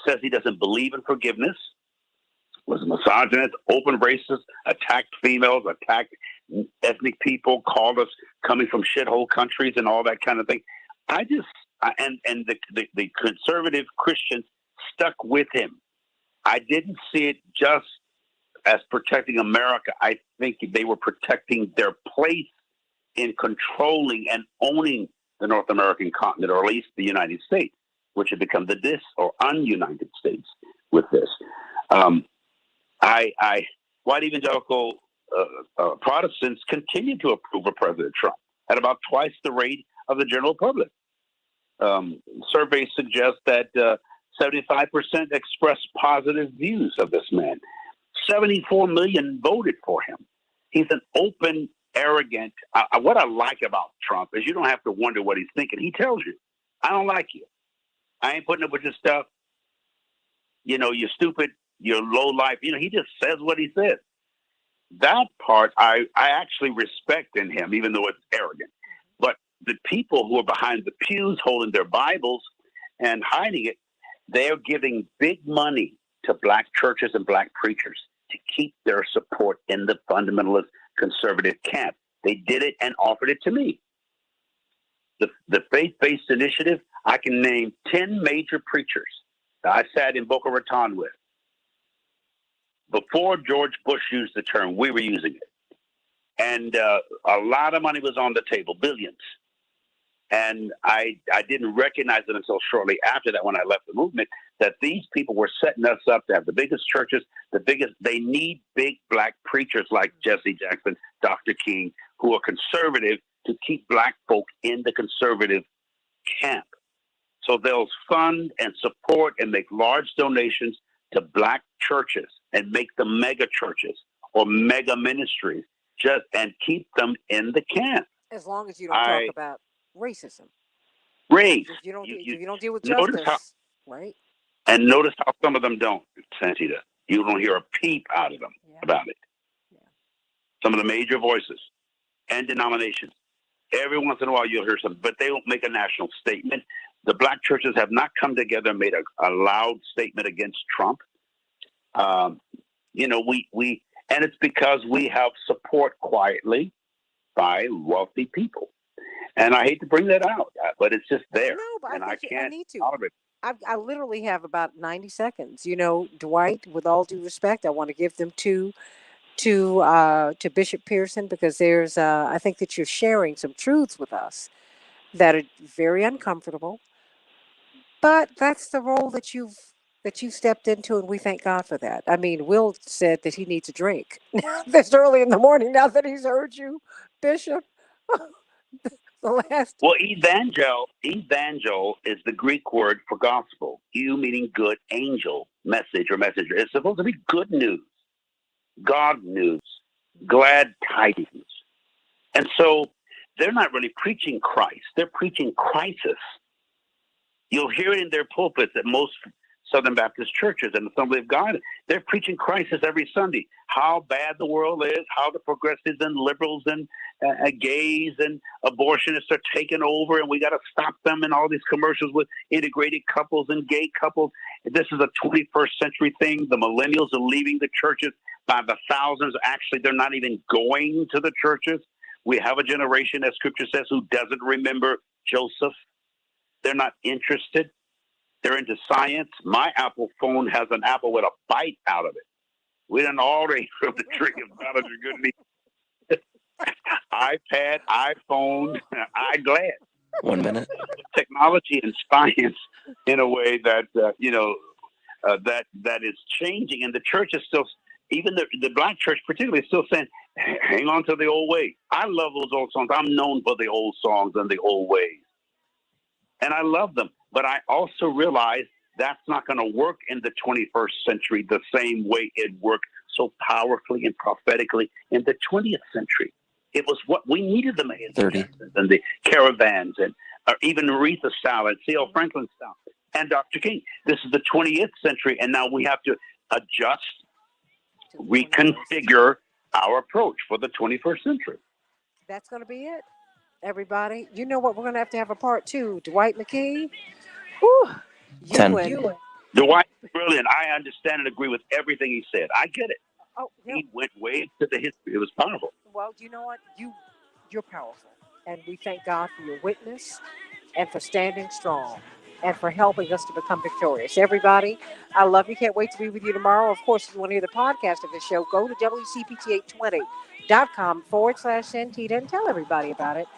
says he doesn't believe in forgiveness, was a misogynist, open racist, attacked females, attacked ethnic people, called us coming from shithole countries and all that kind of thing. And the conservative Christians stuck with him. I didn't see it just as protecting America. I think they were protecting their place in controlling and owning the North American continent, or at least the United States, which had become the dis or ununited states with this. White evangelical Protestants continue to approve of President Trump at about twice the rate of the general public. Surveys suggest that 75% express positive views of this man. 74 million voted for him. He's an open, arrogant. What I like about Trump is you don't have to wonder what he's thinking. He tells you, I don't like you. I ain't putting up with your stuff. You know, you're stupid. You're low life. You know, he just says what he says. That part I actually respect in him, even though it's arrogant. But the people who are behind the pews holding their Bibles and hiding it, they're giving big money to black churches and black preachers to keep their support in the fundamentalist conservative camp. They did it and offered it to me. The faith-based initiative, I can name 10 major preachers that I sat in Boca Raton with. Before George Bush used the term, we were using it. And a lot of money was on the table, billions. And I didn't recognize it until shortly after that, when I left the movement, that these people were setting us up to have the biggest churches, they need big black preachers like Jesse Jackson, Dr. King, who are conservative to keep black folk in the conservative camp. So they'll fund and support and make large donations to black churches and make them mega churches or mega ministries and keep them in the camp. As long as you don't talk about racism. Race. If you don't deal with Notice justice. Right. And notice how some of them don't, Santita. You don't hear a peep out of them about it. Yeah. Some of the major voices and denominations. Every once in a while you'll hear something, but they don't make a national statement. The black churches have not come together and made a loud statement against Trump. You know, and it's because we have support quietly by wealthy people. And I hate to bring that out, but it's just there. No, but and I I think I can't need to. tolerate it. I literally have about 90 seconds. You know, Dwight, with all due respect, I want to give them to Bishop Pearson because there's I think that you're sharing some truths with us that are very uncomfortable, but that's the role that you stepped into, and we thank God for that. I mean, Will said that he needs a drink this early in the morning. Now that he's heard you, Bishop, the last. Well, evangel is the Greek word for gospel. You meaning good, angel, message or messenger. It's supposed to be good news, God news, glad tidings. And so they're not really preaching Christ. They're preaching crisis. You'll hear it in their pulpits at most Southern Baptist churches and Assembly of God. They're preaching crisis every Sunday. How bad the world is, how the progressives and liberals and gays and abortionists are taking over, and we got to stop them, and all these commercials with integrated couples and gay couples. This is a 21st century thing. The millennials are leaving the churches by the thousands. Actually, they're not even going to the churches. We have a generation, as Scripture says, who doesn't remember Joseph. They're not interested. They're into science. My Apple phone has an apple with a bite out of it. We done already from the tree of knowledge of good and evil. iPad, iPhone, iGlass. 1 minute. Technology and science in a way that that is changing, and the church is still, even the black church particularly, is still saying, "Hang on to the old way." I love those old songs. I'm known for the old songs and the old ways, and I love them. But I also realize that's not going to work in the 21st century the same way it worked so powerfully and prophetically in the 20th century. It was what we needed, the Mayor 30. and the caravans, and even Aretha style and C.L. Franklin style and Dr. King. This is the 20th century, and now we have to adjust, reconfigure our approach for the 21st century. That's going to be it, everybody. You know what? We're going to have a part two. Dwight McKee. Whew, 10. Dwight is brilliant. I understand and agree with everything he said. I get it. Oh, no. He went way to the history. It was powerful. Well, you know what? You're powerful, and we thank God for your witness and for standing strong and for helping us to become victorious. Everybody, I love you. Can't wait to be with you tomorrow. Of course, if you want to hear the podcast of this show, go to WCPT820.com/Santita and tell everybody about it.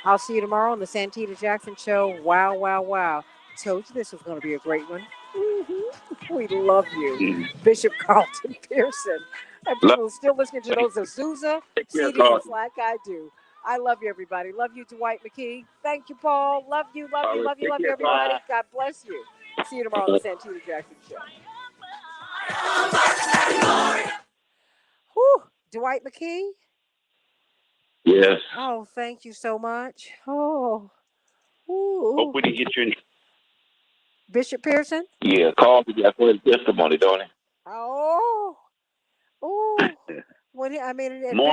I'll see you tomorrow on the Santita Jackson Show. Wow, wow, wow. Told you this was going to be a great one. We love you, Bishop Carlton Pearson. And people are still listening to those Azusa CDs like I do. I love you, everybody. Love you, Dwight McKee. Thank you, Paul. Love you, love you, love you, love you, everybody. God bless you. See you tomorrow on the Santita Jackson Show. Whew. Dwight McKee? Yes. Oh, thank you so much. Oh. Ooh. Hope we didn't get you in. Bishop Pearson? Yeah, call me back for his testimony, don't he? Oh. Oh. More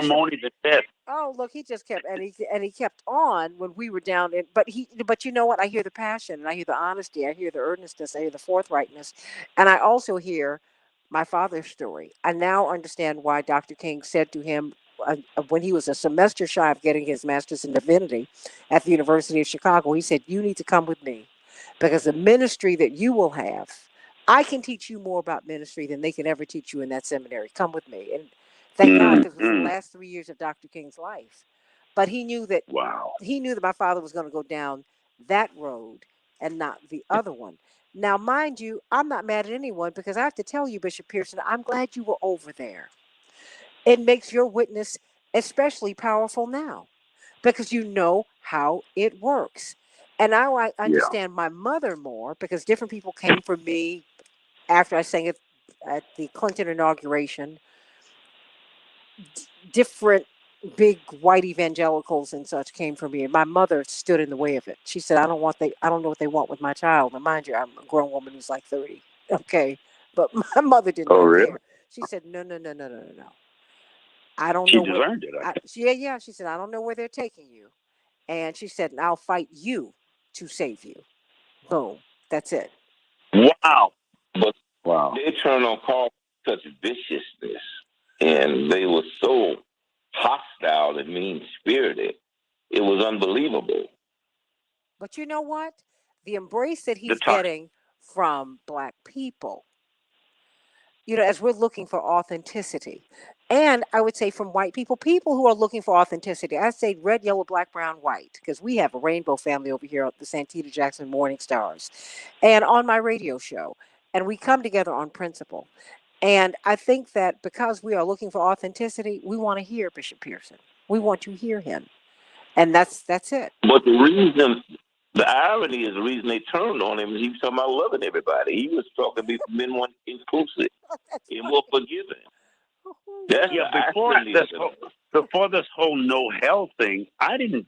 money than death. Oh, look, he just kept and he kept on when we were down in. But you know what? I hear the passion, and I hear the honesty, I hear the earnestness, I hear the forthrightness, and I also hear my father's story. I now understand why Dr. King said to him when he was a semester shy of getting his master's in divinity at the University of Chicago. He said, "You need to come with me, because the ministry that you will have, I can teach you more about ministry than they can ever teach you in that seminary. Come with me." And thank God, this was the last 3 years of Dr. King's life. But he knew that my father was going to go down that road and not the other one. Now, mind you, I'm not mad at anyone, because I have to tell you, Bishop Pearson, I'm glad you were over there. It makes your witness especially powerful now, because you know how it works. And now I understand my mother more, because different people came for me after I sang at the Clinton inauguration. Different big white evangelicals and such came for me, and my mother stood in the way of it. She said, I don't know what they want with my child. And mind you, I'm a grown woman who's like 30. Okay. But my mother did Oh, not really? care. She said, no, no, no, no, no, no, no. I don't She know where discerned it, I think. yeah. She said, I don't know where they're taking you. And she said, and I'll fight you to save you. Boom. That's it. Wow. But Wow. they turned on Carl with such viciousness, and they were so hostile and mean spirited. It was unbelievable. But you know what? The embrace that The he's toxic. getting from black people, as we're looking for authenticity. And I would say from white people who are looking for authenticity, I say red, yellow, black, brown, white, because we have a rainbow family over here at the Santita Jackson Morning Stars and on my radio show. And we come together on principle. And I think that because we are looking for authenticity, we want to hear Bishop Pearson. We want to hear him. And that's it. But the irony is the reason they turned on him. He was talking about loving everybody. He was talking about men want inclusive and more forgiving. That's Yeah, the irony of it all. before this whole no hell thing, I didn't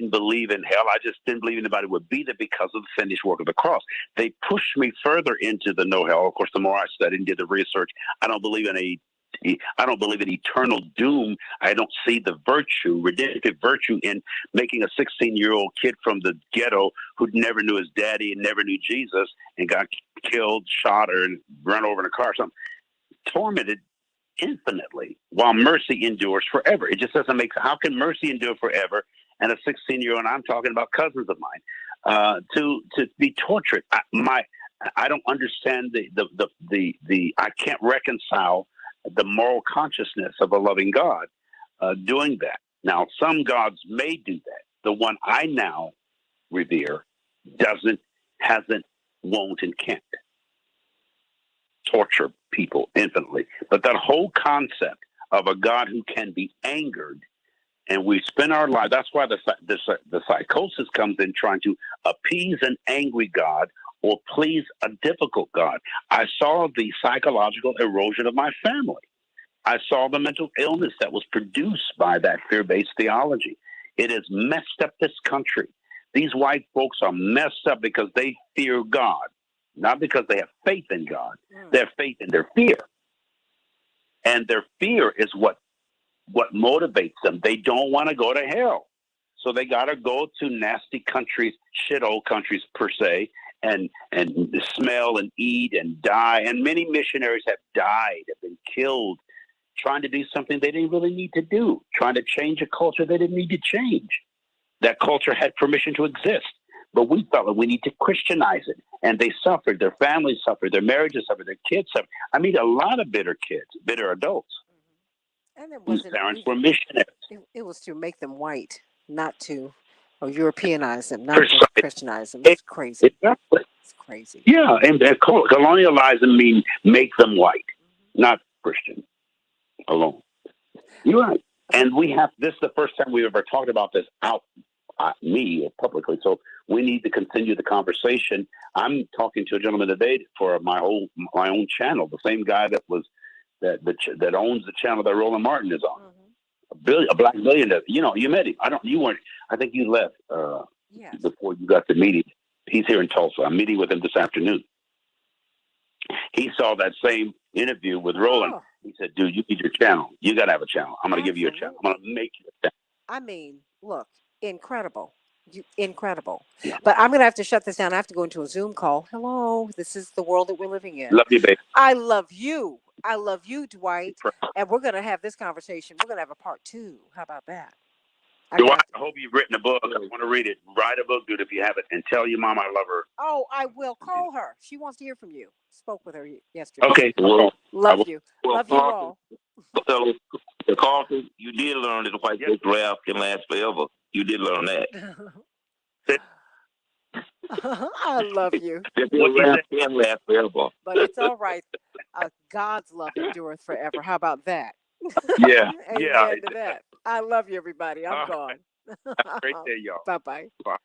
believe in hell. I just didn't believe anybody would be there because of the finished work of the cross. They pushed me further into the no hell. Of course, the more I studied and did the research, I don't believe in eternal doom. I don't see the redemptive virtue in making a 16-year-old kid from the ghetto who never knew his daddy and never knew Jesus and got killed, shot, or run over in a car or something, tormented infinitely, while mercy endures forever. It just doesn't make sense. How can mercy endure forever and a 16-year-old, and I'm talking about cousins of mine, to be tortured? I don't understand the I can't reconcile the moral consciousness of a loving God doing that. Now, some gods may do that. The one I now revere hasn't, won't, and can't torture people infinitely. But that whole concept of a God who can be angered, and we spend our life, that's why the psychosis comes in, trying to appease an angry God or please a difficult God. I saw the psychological erosion of my family. I saw the mental illness that was produced by that fear-based theology. It has messed up this country. These white folks are messed up because they fear God, not because they have faith in God. They have faith in their fear. And their fear is what motivates them. They don't want to go to hell. So they got to go to nasty countries, shithole countries per se, and smell and eat and die. And many missionaries have died, have been killed, trying to do something they didn't really need to do, trying to change a culture they didn't need to change. That culture had permission to exist. But we felt that we need to Christianize it. And they suffered. Their families suffered. Their marriages suffered. Their kids suffered. I meet a lot of bitter kids, bitter adults, And it whose wasn't parents were missionaries. It was to make them white, not to Europeanize them, not to Christianize them. It's crazy. Exactly. It's crazy. Yeah, and colonialism means make them white, not Christian alone. You're right. And we have, this is the first time we've ever talked about this me publicly. So we need to continue the conversation. I'm talking to a gentleman today for my own channel, the same guy that owns the channel that Roland Martin is on. A black billionaire. You met him. I think you left before you got the meeting. He's here in Tulsa. I'm meeting with him this afternoon. He saw that same interview with Roland. Oh. He said, dude, you need your channel. You got to have a channel. I'm going to give you a channel. I'm going to make you a channel. I mean, look, incredible. Incredible. Yeah. But I'm going to have to shut this down. I have to go into a Zoom call. Hello, this is the world that we're living in. Love you, baby. I love you. I love you, Dwight. And we're going to have this conversation. We're going to have a part 2. How about that? Dwight, I hope you've written a book. I want to read it. Write a book, dude, if you have it, and tell your mom I love her. Oh, I will call her. She wants to hear from you. Spoke with her yesterday. Okay. Well, love you. Love you all. So, Carlton, you did learn that the white folks' wrath can last forever. You did learn that. I love you. Wrath can last forever. But it's all right. God's love endureth forever. How about that? Yeah. Amen to that. I love you, everybody. I'm gone. Great day, y'all. Bye-bye. Bye.